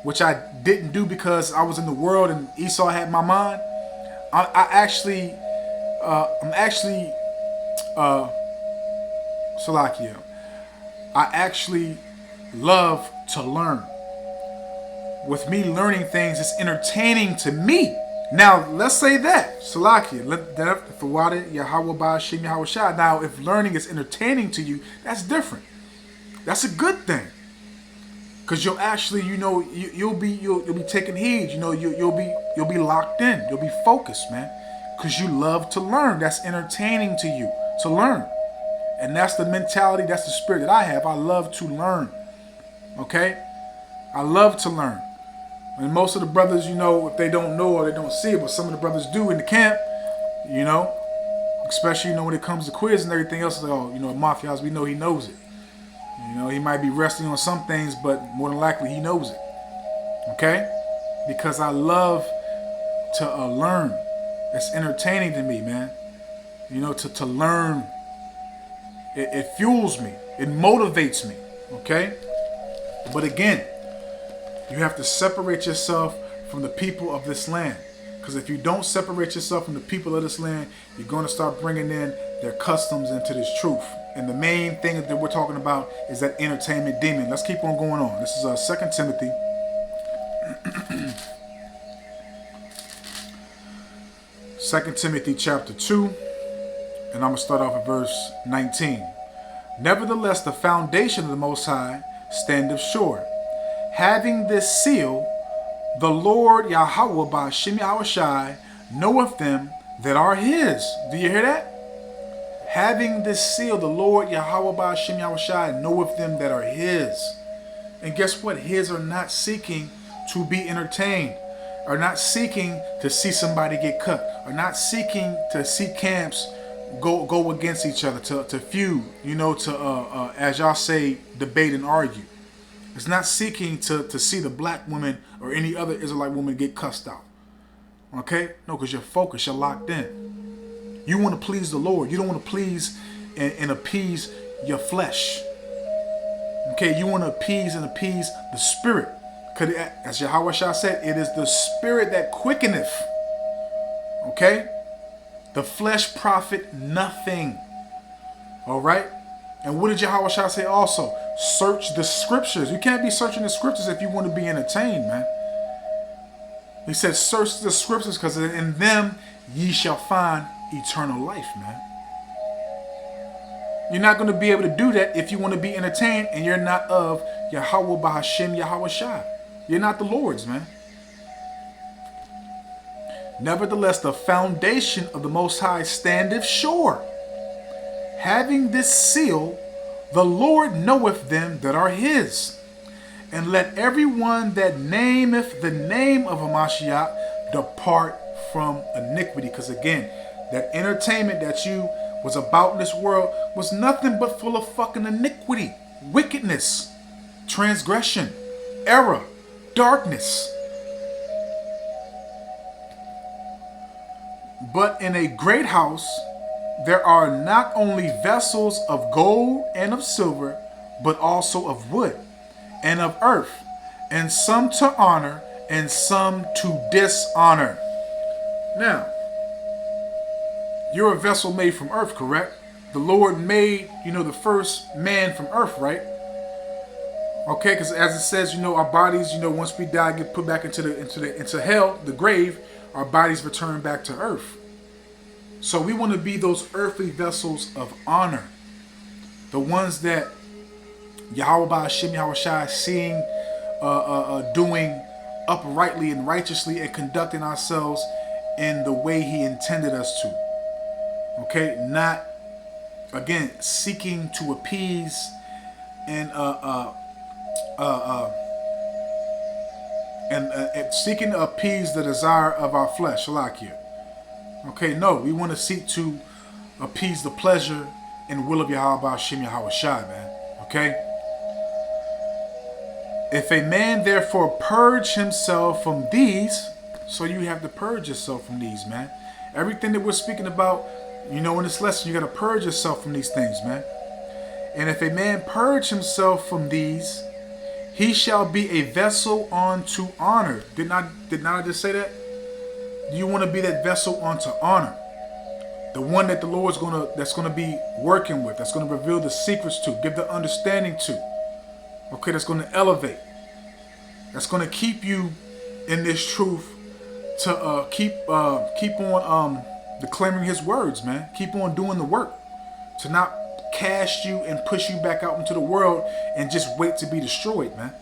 which I didn't do because I was in the world and Esau had my mind, I'm actually, Salakia, I actually love to learn. With me learning things, it's entertaining to me. Now, let's say that, Salakia, now, if learning is entertaining to you, that's different. That's a good thing. Because you'll actually, you'll be taking heed. You'll be locked in. You'll be focused, man. Because you love to learn. That's entertaining to you, to learn. And that's the mentality, that's the spirit that I have. I love to learn. Okay? I love to learn. And most of the brothers, if they don't know or they don't see it, but some of the brothers do in the camp, especially, when it comes to quiz and everything else, like, Mafias, we know he knows it. He might be resting on some things, but more than likely he knows it. Okay? Because I love to learn. It's entertaining to me, man. To learn. It fuels me. It motivates me. Okay? But again, you have to separate yourself from the people of this land. Because if you don't separate yourself from the people of this land, you're going to start bringing in their customs into this truth. And the main thing that we're talking about is that entertainment demon. Let's keep on going on. This is 2 Timothy. 2 Timothy chapter 2. And I'm going to start off at verse 19. Nevertheless, the foundation of the Most High standeth sure. Having this seal, the Lord Yahweh Ba'Shem Yahushai knoweth them that are his. Do you hear that? Having this seal, the Lord Yahweh Ba'Shem Yahushai knoweth them that are his. And guess what? His are not seeking to be entertained, are not seeking to see somebody get cut, are not seeking to see camps go against each other, to feud, to as y'all say, debate and argue. It's not seeking to see the black woman or any other Israelite woman get cussed out. Okay? No, because you're focused, you're locked in. You want to please the Lord. You don't want to please and appease your flesh. Okay? You want to appease the spirit. Because as Yahweh Shah said, it is the spirit that quickeneth. Okay? The flesh profit nothing. Alright? And what did Yahweh Shah say also? Search the scriptures. You can't be searching the scriptures if you want to be entertained, man. He said, search the scriptures because in them ye shall find eternal life, man. You're not going to be able to do that if you want to be entertained and you're not of Yahweh Ba'Hashem Yahweh Shah. You're not the Lord's, man. Nevertheless, the foundation of the Most High standeth sure. Having this seal, the Lord knoweth them that are his. And let everyone that nameth the name of Hamashiach depart from iniquity. Because again, that entertainment that you was about in this world was nothing but full of fucking iniquity, wickedness, transgression, error, darkness. But in a great house there are not only vessels of gold and of silver, but also of wood and of earth, and some to honor and some to dishonor. Now, you're a vessel made from earth, correct? The Lord made, the first man from earth, right? Okay, because as it says, our bodies, once we die, get put back into hell, the grave, our bodies return back to earth. So we want to be those earthly vessels of honor, the ones that Yahweh Ba'ashem Yahweh Shai seeing, doing uprightly and righteously and conducting ourselves in the way He intended us to. Okay, not again seeking to appease and seeking to appease the desire of our flesh, Shalakia. Okay, no, we want to seek to appease the pleasure and will of Yahweh Ba'ashem Yahweh Shai, man. Okay. If a man therefore purge himself from these, so you have to purge yourself from these, man. Everything that we're speaking about, in this lesson, you got to purge yourself from these things, man. And if a man purge himself from these, he shall be a vessel unto honor. Did not I just say that? You want to be that vessel unto honor. The one that the Lord's that's gonna be working with, that's gonna reveal the secrets to, give the understanding to. Okay, that's gonna elevate. That's gonna keep you in this truth to keep on declaring His words, man. Keep on doing the work. To not cast you and push you back out into the world and just wait to be destroyed, man.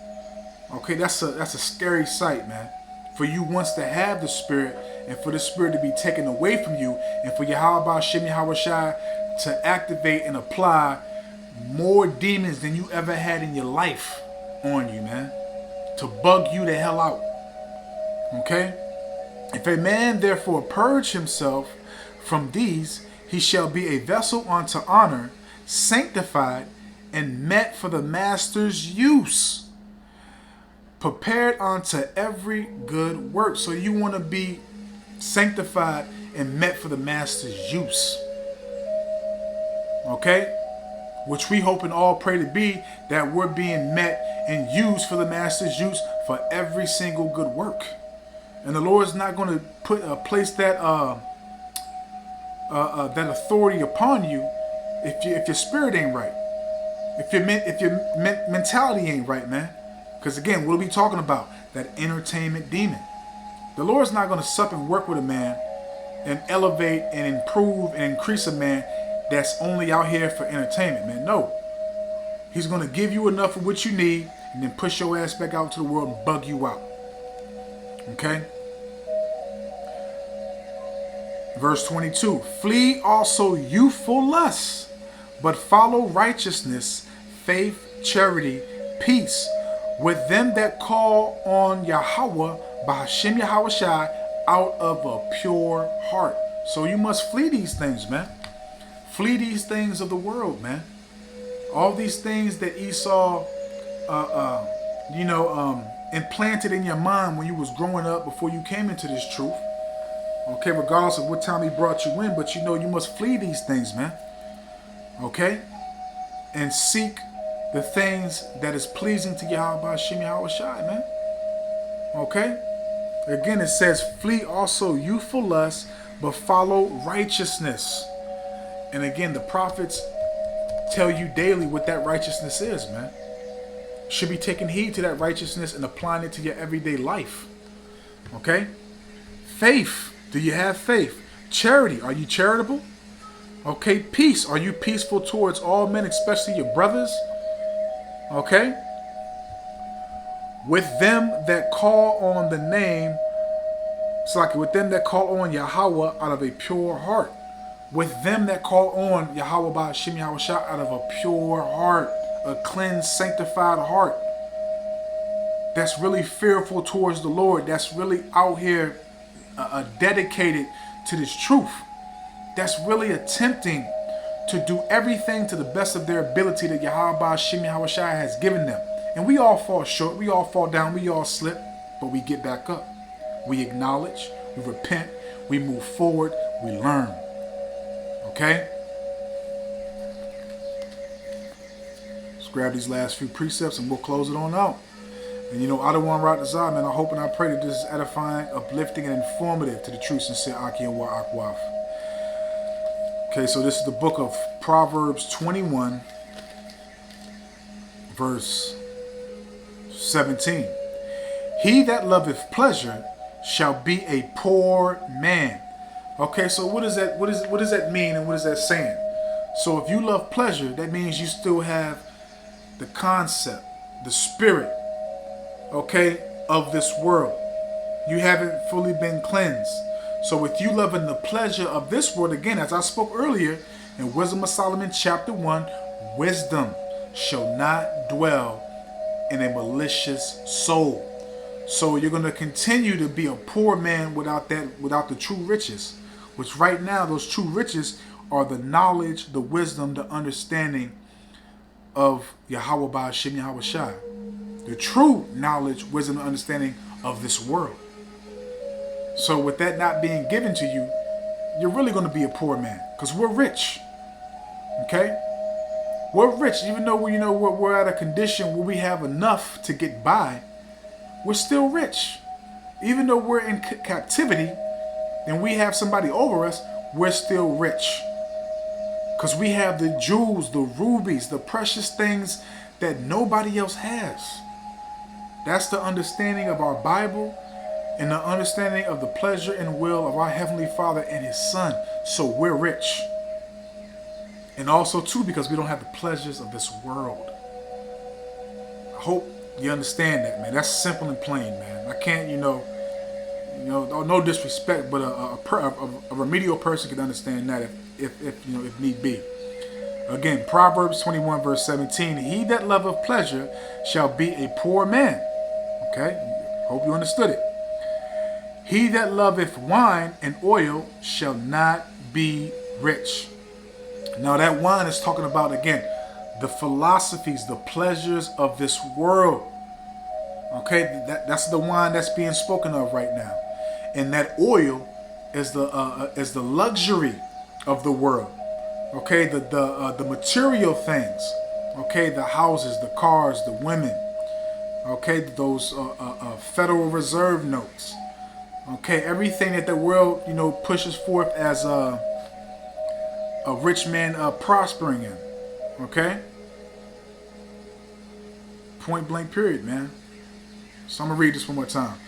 Okay, that's a scary sight, man. For you once to have the Spirit, and for the Spirit to be taken away from you, and for Yahweh Ba'ashem Yahweh Shai to activate and apply more demons than you ever had in your life on you, man. To bug you the hell out. Okay? If a man therefore purge himself from these, he shall be a vessel unto honor, sanctified and met for the master's use, prepared unto every good work. So you want to be sanctified and met for the master's use. Okay? Which we hope and all pray to be, that we're being met and used for the master's use for every single good work. And the Lord's not going to place that that authority upon you if your spirit ain't right, if your mentality ain't right, man. Because again, what are we talking about? That entertainment demon. The Lord's not going to sup and work with a man and elevate and improve and increase a man that's only out here for entertainment, man. No. He's going to give you enough of what you need and then push your ass back out into the world and bug you out. Okay? Verse 22. Flee also youthful lusts, but follow righteousness, faith, charity, peace, with them that call on Yahweh, Ba'ashem Yahweh Shai, out of a pure heart. So you must flee these things, man. Flee these things of the world, man. All these things that Esau, implanted in your mind when you was growing up before you came into this truth. Okay, regardless of what time he brought you in, but you must flee these things, man. Okay? And seek the things that is pleasing to Yahweh Ba'ashem Yahweh Shai, man. Okay? Again, it says, flee also youthful lusts, but follow righteousness. And again, the prophets tell you daily what that righteousness is, man. Should be taking heed to that righteousness and applying it to your everyday life. Okay? Faith. Do you have faith? Charity. Are you charitable? Okay? Peace. Are you peaceful towards all men, especially your brothers? Okay? With them that call on the name, it's like with them that call on Yahweh out of a pure heart. With them that call on Yahweh Ba'ashem Yahweh Shai out of a pure heart, a cleansed, sanctified heart. That's really fearful towards the Lord. That's really out here dedicated to this truth. That's really attempting to do everything to the best of their ability that Yahweh Ba'ashem Yahweh Shai has given them. And we all fall short. We all fall down. We all slip. But we get back up. We acknowledge. We repent. We move forward. We learn. Okay? Let's grab these last few precepts and we'll close it on out. And Adawan Ratazah, man, I hope and I pray that this is edifying, uplifting, and informative to the true, sincere Aki and Wa Akwaf. Okay, so this is the book of Proverbs 21, verse 17. He that loveth pleasure shall be a poor man. Okay, so what does that mean, and what is that saying? So if you love pleasure, that means you still have the concept, the spirit, okay, of this world. You haven't fully been cleansed. So with you loving the pleasure of this world, again, as I spoke earlier in Wisdom of Solomon chapter 1, wisdom shall not dwell in a malicious soul. So you're going to continue to be a poor man without the true riches, which right now those true riches are the knowledge, the wisdom, the understanding of Yahweh Ba'ashem Yahweh Shai. The true knowledge, wisdom, and understanding of this world. So with that not being given to you, you're really going to be a poor man, because we're rich. Okay? We're rich, even though we're at a condition where we have enough to get by. We're still rich. Even though we're in captivity and we have somebody over us, we're still rich. Because we have the jewels, the rubies, the precious things that nobody else has. That's the understanding of our Bible and the understanding of the pleasure and will of our Heavenly Father and His Son. So we're rich. And also, too, because we don't have the pleasures of this world. I hope you understand that, man. That's simple and plain, man. I can't, no disrespect, but a remedial person can understand that if need be. Again, Proverbs 21 verse 17. He that loveth pleasure shall be a poor man. Okay? Hope you understood it. He that loveth wine and oil shall not be rich. Now that wine is talking about, again, the philosophies, the pleasures of this world. Okay, that's the wine that's being spoken of right now, and that oil is the luxury of the world. Okay, the material things. Okay, the houses, the cars, the women. Okay, those Federal Reserve notes. Okay, everything that the world pushes forth as a rich man prospering in. Okay, point blank period, man. So I'm going to read this one more time.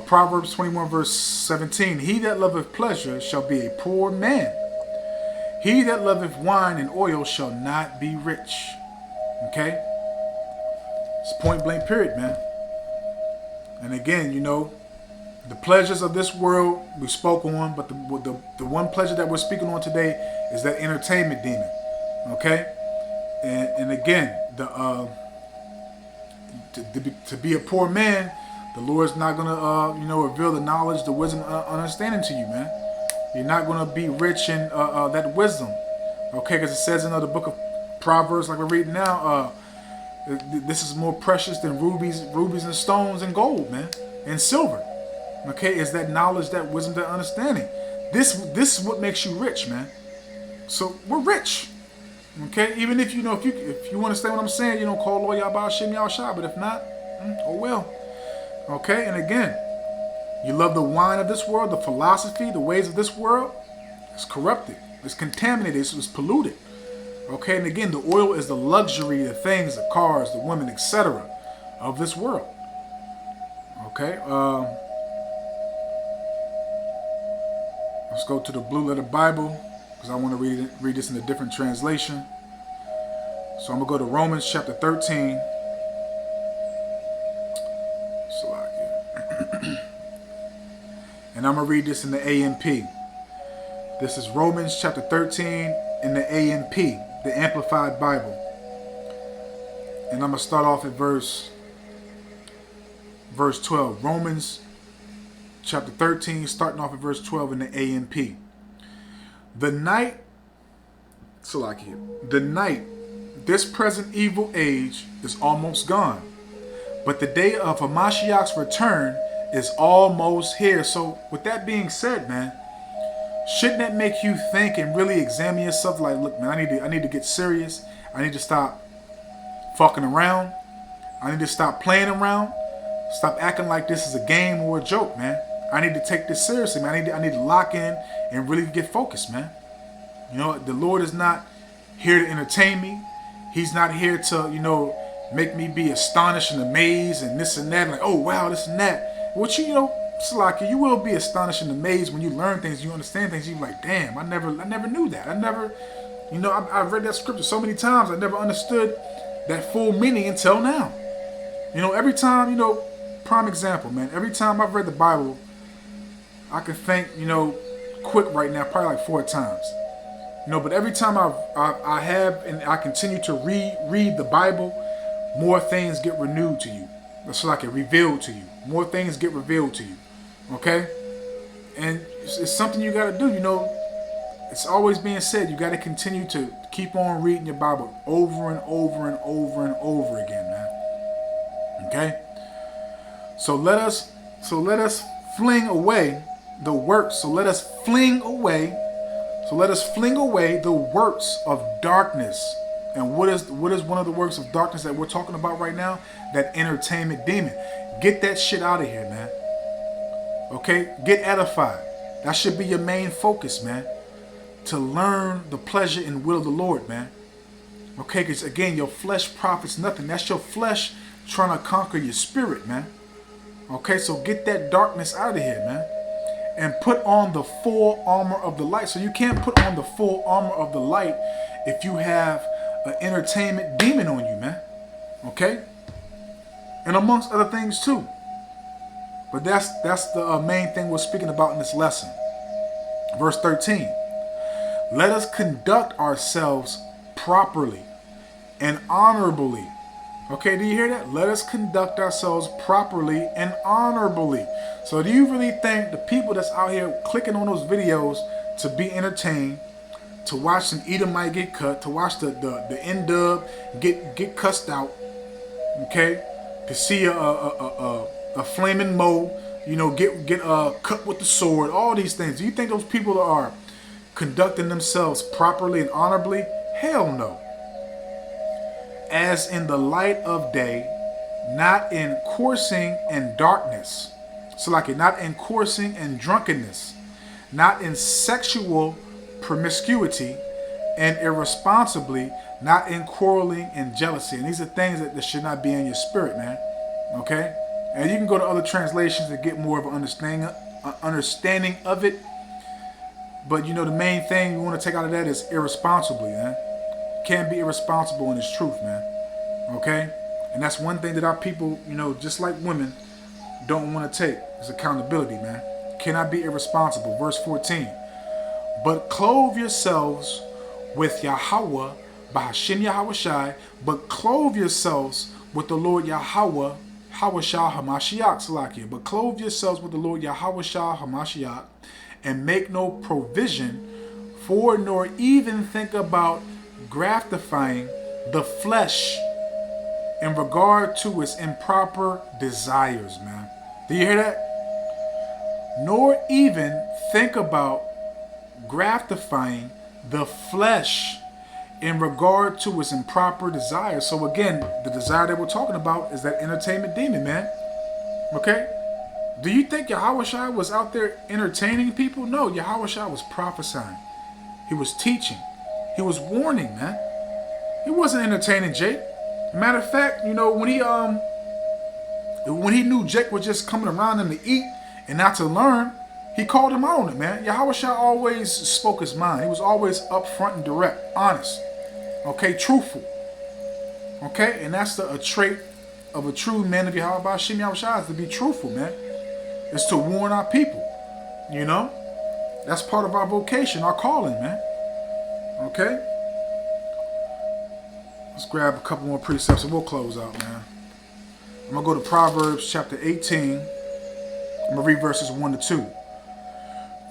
Proverbs 21 verse 17. He that loveth pleasure shall be a poor man. He that loveth wine and oil shall not be rich. Okay? It's point blank period, man. And again, the pleasures of this world we spoke on, but the one pleasure that we're speaking on today is that entertainment demon. Okay? And again, to be a poor man, the Lord's not gonna reveal the knowledge, the wisdom, understanding to you, man. You're not gonna be rich in that wisdom, okay? Because it says in the book of Proverbs, like we're reading now, this is more precious than rubies and stones and gold, man, and silver. Okay, is that knowledge, that wisdom, that understanding? This is what makes you rich, man. So we're rich. Okay, even if you understand what I'm saying, call Lord Yahweh Shem Yahweh Shai, but if not, oh well. Okay, and again, you love the wine of this world, the philosophy, the ways of this world. It's corrupted, it's contaminated, it's polluted. Okay, and again, the oil is the luxury, the things, the cars, the women, etc. of this world. Okay, let's go to the Blue Letter Bible, because I want to read this in a different translation. So I'm going to go to Romans chapter 13. And I'm going to read this in the AMP. This is Romans chapter 13 in the AMP, the Amplified Bible. And I'm going to start off at verse 12. Romans chapter 13, starting off at verse 12 in the AMP. The night, this present evil age is almost gone, but the day of Hamashiach's return is almost here. So with that being said, man, shouldn't that make you think and really examine yourself? Like, look, man, I need to get serious. I need to stop fucking around. I need to stop playing around. Stop acting like this is a game or a joke, man. I need to take this seriously, man. I need to lock in and really get focused, man. The Lord is not here to entertain me. He's not here to, make me be astonished and amazed and this and that, like, oh wow, this and that. What you know, Salaki, you will be astonished and amazed when you learn things, you understand things. You're like, damn, I never knew that. I never, you know, I've read that scripture so many times. I never understood that full meaning until now. You know, every time, you know, prime example, man. Every time I've read the Bible, I can think, you know, quick right now, probably like 4 times. You know, but every time I have and I continue to read the Bible, more things get renewed to you. That's like it revealed to you. More things get revealed to you. Okay? And it's something you got to do. You know, it's always being said, you got to continue to keep on reading your Bible over and over and over and over again, man. Okay? So let us fling away the works. So let us fling away the works of darkness. And what is one of the works of darkness that we're talking about right now? That entertainment demon. Get that shit out of here, man. Okay? Get edified. That should be your main focus, man. To learn the pleasure and will of the Lord, man. Okay? Because again, your flesh profits nothing. That's your flesh trying to conquer your spirit, man. Okay? So get that darkness out of here, man. And put on the full armor of the light. So you can't put on the full armor of the light if you have an entertainment demon on you, man. Okay? And amongst other things too. But that's the main thing we're speaking about in this lesson. Verse 13. Let us conduct ourselves properly and honorably. Okay, do you hear that? Let us conduct ourselves properly and honorably. So do you really think the people that's out here clicking on those videos to be entertained, to watch an Edomite get cut, to watch the N-Dub get cussed out, okay, to see a flaming Mo, you know, get cut with the sword, all these things. Do you think those people are conducting themselves properly and honorably? Hell no. As in the light of day, not in coursing and darkness. So like it, not in coursing and drunkenness, not in sexual promiscuity and irresponsibly, not in quarreling and jealousy. And these are things that should not be in your spirit, man. Okay? And you can go to other translations to get more of an understanding of it. But you know, the main thing we want to take out of that is irresponsibly, man. Can't be irresponsible in this truth, man. Okay? And that's one thing that our people, you know, just like women, don't want to take is accountability, man. Cannot be irresponsible. Verse 14. But clothe yourselves with Yahweh, Bahashim Yahawashi, but clothe yourselves with the Lord Yahweh, Hawashah Hamashiach, Salakia. But clothe yourselves with the Lord Yahawashah Hamashiach, and make no provision for nor even think about gratifying the flesh in regard to its improper desires, man. Do you hear that? Nor even think about gratifying the flesh in regard to its improper desires. So again, the desire that we're talking about is that entertainment demon, man. Okay? Do you think Yahawashi was out there entertaining people? No, Yahawashi was prophesying. He was teaching. He was warning, man. He wasn't entertaining Jake. Matter of fact, you know, when he knew Jake was just coming around him to eat and not to learn, he called him out on it, man. Yahawashi always spoke his mind. He was always upfront and direct, honest, okay, truthful, okay, and that's a trait of a true man of Yahweh Shem Yahawashi, is to be truthful, man. It's to warn our people, you know. That's part of our vocation, our calling, man. Okay. Let's grab a couple more precepts and we'll close out, man. I'm going to go to Proverbs chapter 18. I'm going to read verses 1 to 2.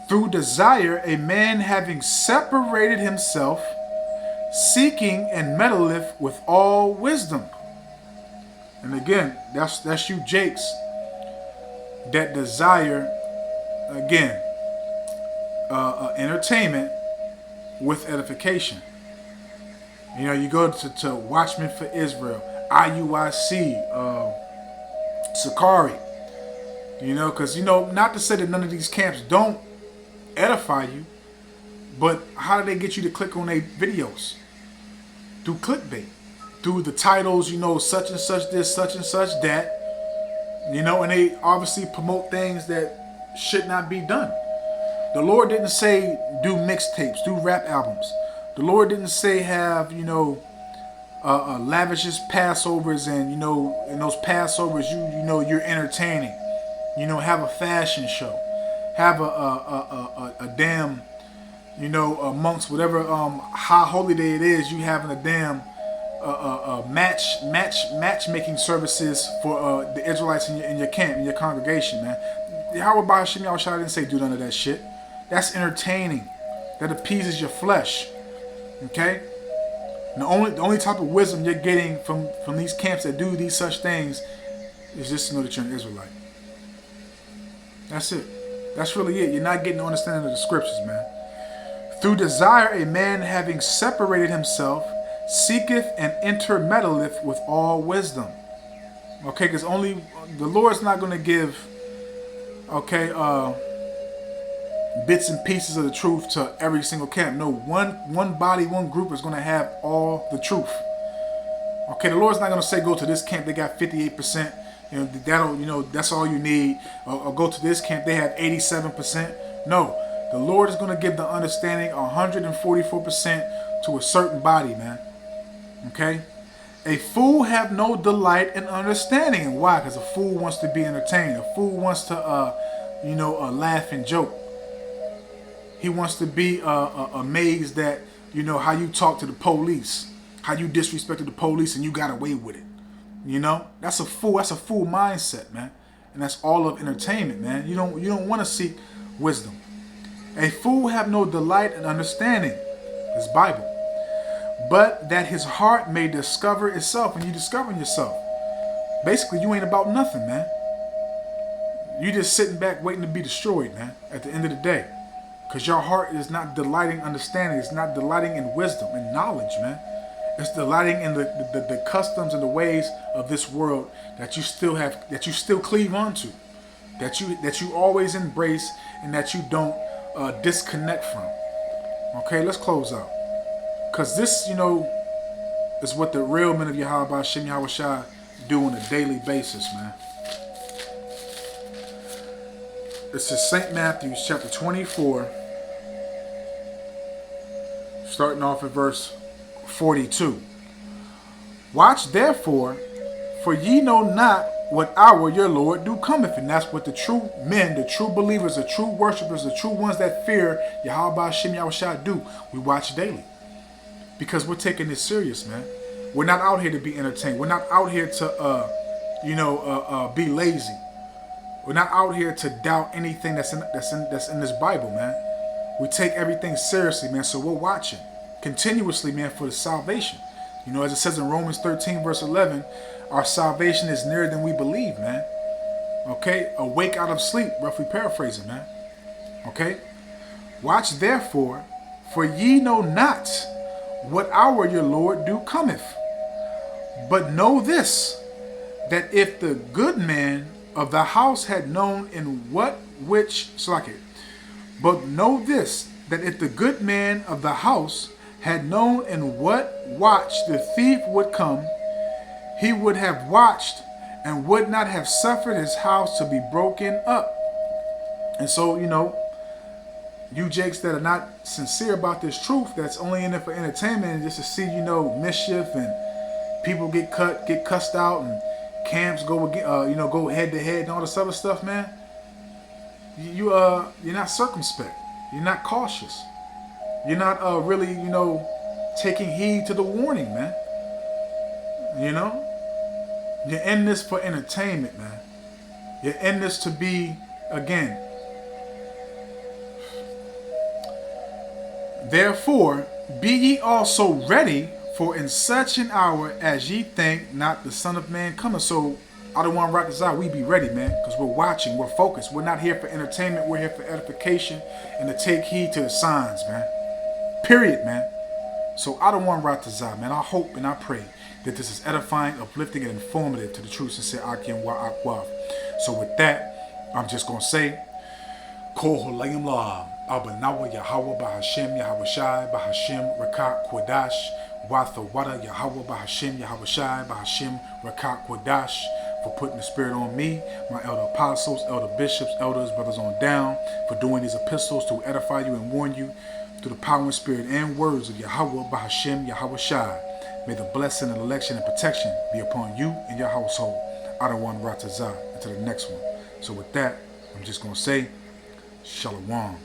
Through desire, a man having separated himself, seeking and meddleth with all wisdom. And again, that's you, Jakes, that desire, again, entertainment with edification. You know, you go to Watchmen for Israel, IUIC, Sakari. You know, because, you know, not to say that none of these camps don't edify you, but how do they get you to click on their videos? Through clickbait. through the titles, you know, such and such this, such and such that, you know, and they obviously promote things that should not be done. The Lord didn't say do mixtapes, do rap albums. The Lord didn't say have, you know, lavishes Passovers, and, you know, in those Passovers, you know, you're entertaining. You know, have a fashion show, have a damn, you know, amongst whatever high holy day it is, you having a damn matchmaking services for the Israelites in your camp, in your congregation, man. Yahweh Ba'ashim Yahushua didn't say do none of that shit. That's entertaining. That appeases your flesh. Okay? And the only type of wisdom you're getting from these camps that do these such things is just to know that you're an Israelite. That's it. That's really it. You're not getting the understanding of the scriptures, man. Through desire, a man having separated himself seeketh and intermeddleth with all wisdom. Okay, because only the Lord's not going to give, okay, bits and pieces of the truth to every single camp. No, one body, one group is going to have all the truth. Okay, the Lord's not going to say go to this camp, they got 58%. You know, that's all you need. Or go to this camp, they have 87%. No, the Lord is going to give the understanding 144% to a certain body, man. Okay? A fool have no delight in understanding. And why? Because a fool wants to be entertained. A fool wants to, laugh and joke. He wants to be amazed that, you know, how you talk to the police, how you disrespected the police and you got away with it. You know, that's a fool mindset, man. And that's all of entertainment, man. You don't want to seek wisdom. A fool have no delight in understanding. It's Bible. But that his heart may discover itself. And you discovering yourself. Basically, you ain't about nothing, man. You just sitting back waiting to be destroyed, man, at the end of the day. Because your heart is not delighting understanding. It's not delighting in wisdom and knowledge, man. It's delighting in the customs and the ways of this world that you still have, that you still cleave onto, that you always embrace, and that you don't disconnect from. Okay, let's close out. Because this, you know, is what the real men of Yahweh Ba'ashim Yahushua do on a daily basis, man. This is St. Matthew chapter 24, starting off at verse 42. Watch therefore, for ye know not what hour your Lord do cometh. And that's what the true men, the true believers, the true worshipers, the true ones that fear Yahweh Ba'ashim Yahushua do. We watch daily. Because we're taking this serious, man. We're not out here to be entertained. We're not out here to be lazy. We're not out here to doubt anything that's in this Bible, man. We take everything seriously, man. So we're watching continuously, man, for the salvation. You know, as it says in Romans 13, verse 11, our salvation is nearer than we believe, man. Okay? Awake out of sleep, roughly paraphrasing, man. Okay? Watch therefore, for ye know not what hour your Lord do cometh. But know this, that if the good man of the house had known in what which but know this, that if the good man of the house had known in what watch the thief would come, he would have watched and would not have suffered his house to be broken up. And so, you know, you jakes that are not sincere about this truth, that's only in it for entertainment and just to see, you know, mischief and people get cussed out and camps go head to head and all this other stuff, man. You're not circumspect. You're not cautious. You're not really, you know, taking heed to the warning, man. You know, you're in this for entertainment, man. You're in this to be, again. Therefore, be ye also ready, for in such an hour as ye think not the Son of Man cometh. So, I don't want to rock this out. We be ready, man, because we're watching, we're focused. We're not here for entertainment. We're here for edification and to take heed to the signs, man. Period, man. So I don't want to rock this out, man. I hope and I pray that this is edifying, uplifting, and informative to the true sincere Akim Wa Akwav. So with that, I'm just going to say, Kol Holayim La, Abanawa Yahweh Bahashem Yahweh Shai Bahashem Rakat Kwadash. Watha Wada Yahweh Bahashim Yahweh Shai Bahashim Rakak Wadash, for putting the Spirit on me, my elder apostles, elder bishops, elders, brothers on down, for doing these epistles to edify you and warn you through the power and spirit and words of Yahweh Bahashim Yahweh Shai. May the blessing and election and protection be upon you and your household. Adawan Ratazah. Until the next one. So with that, I'm just going to say, Shalom.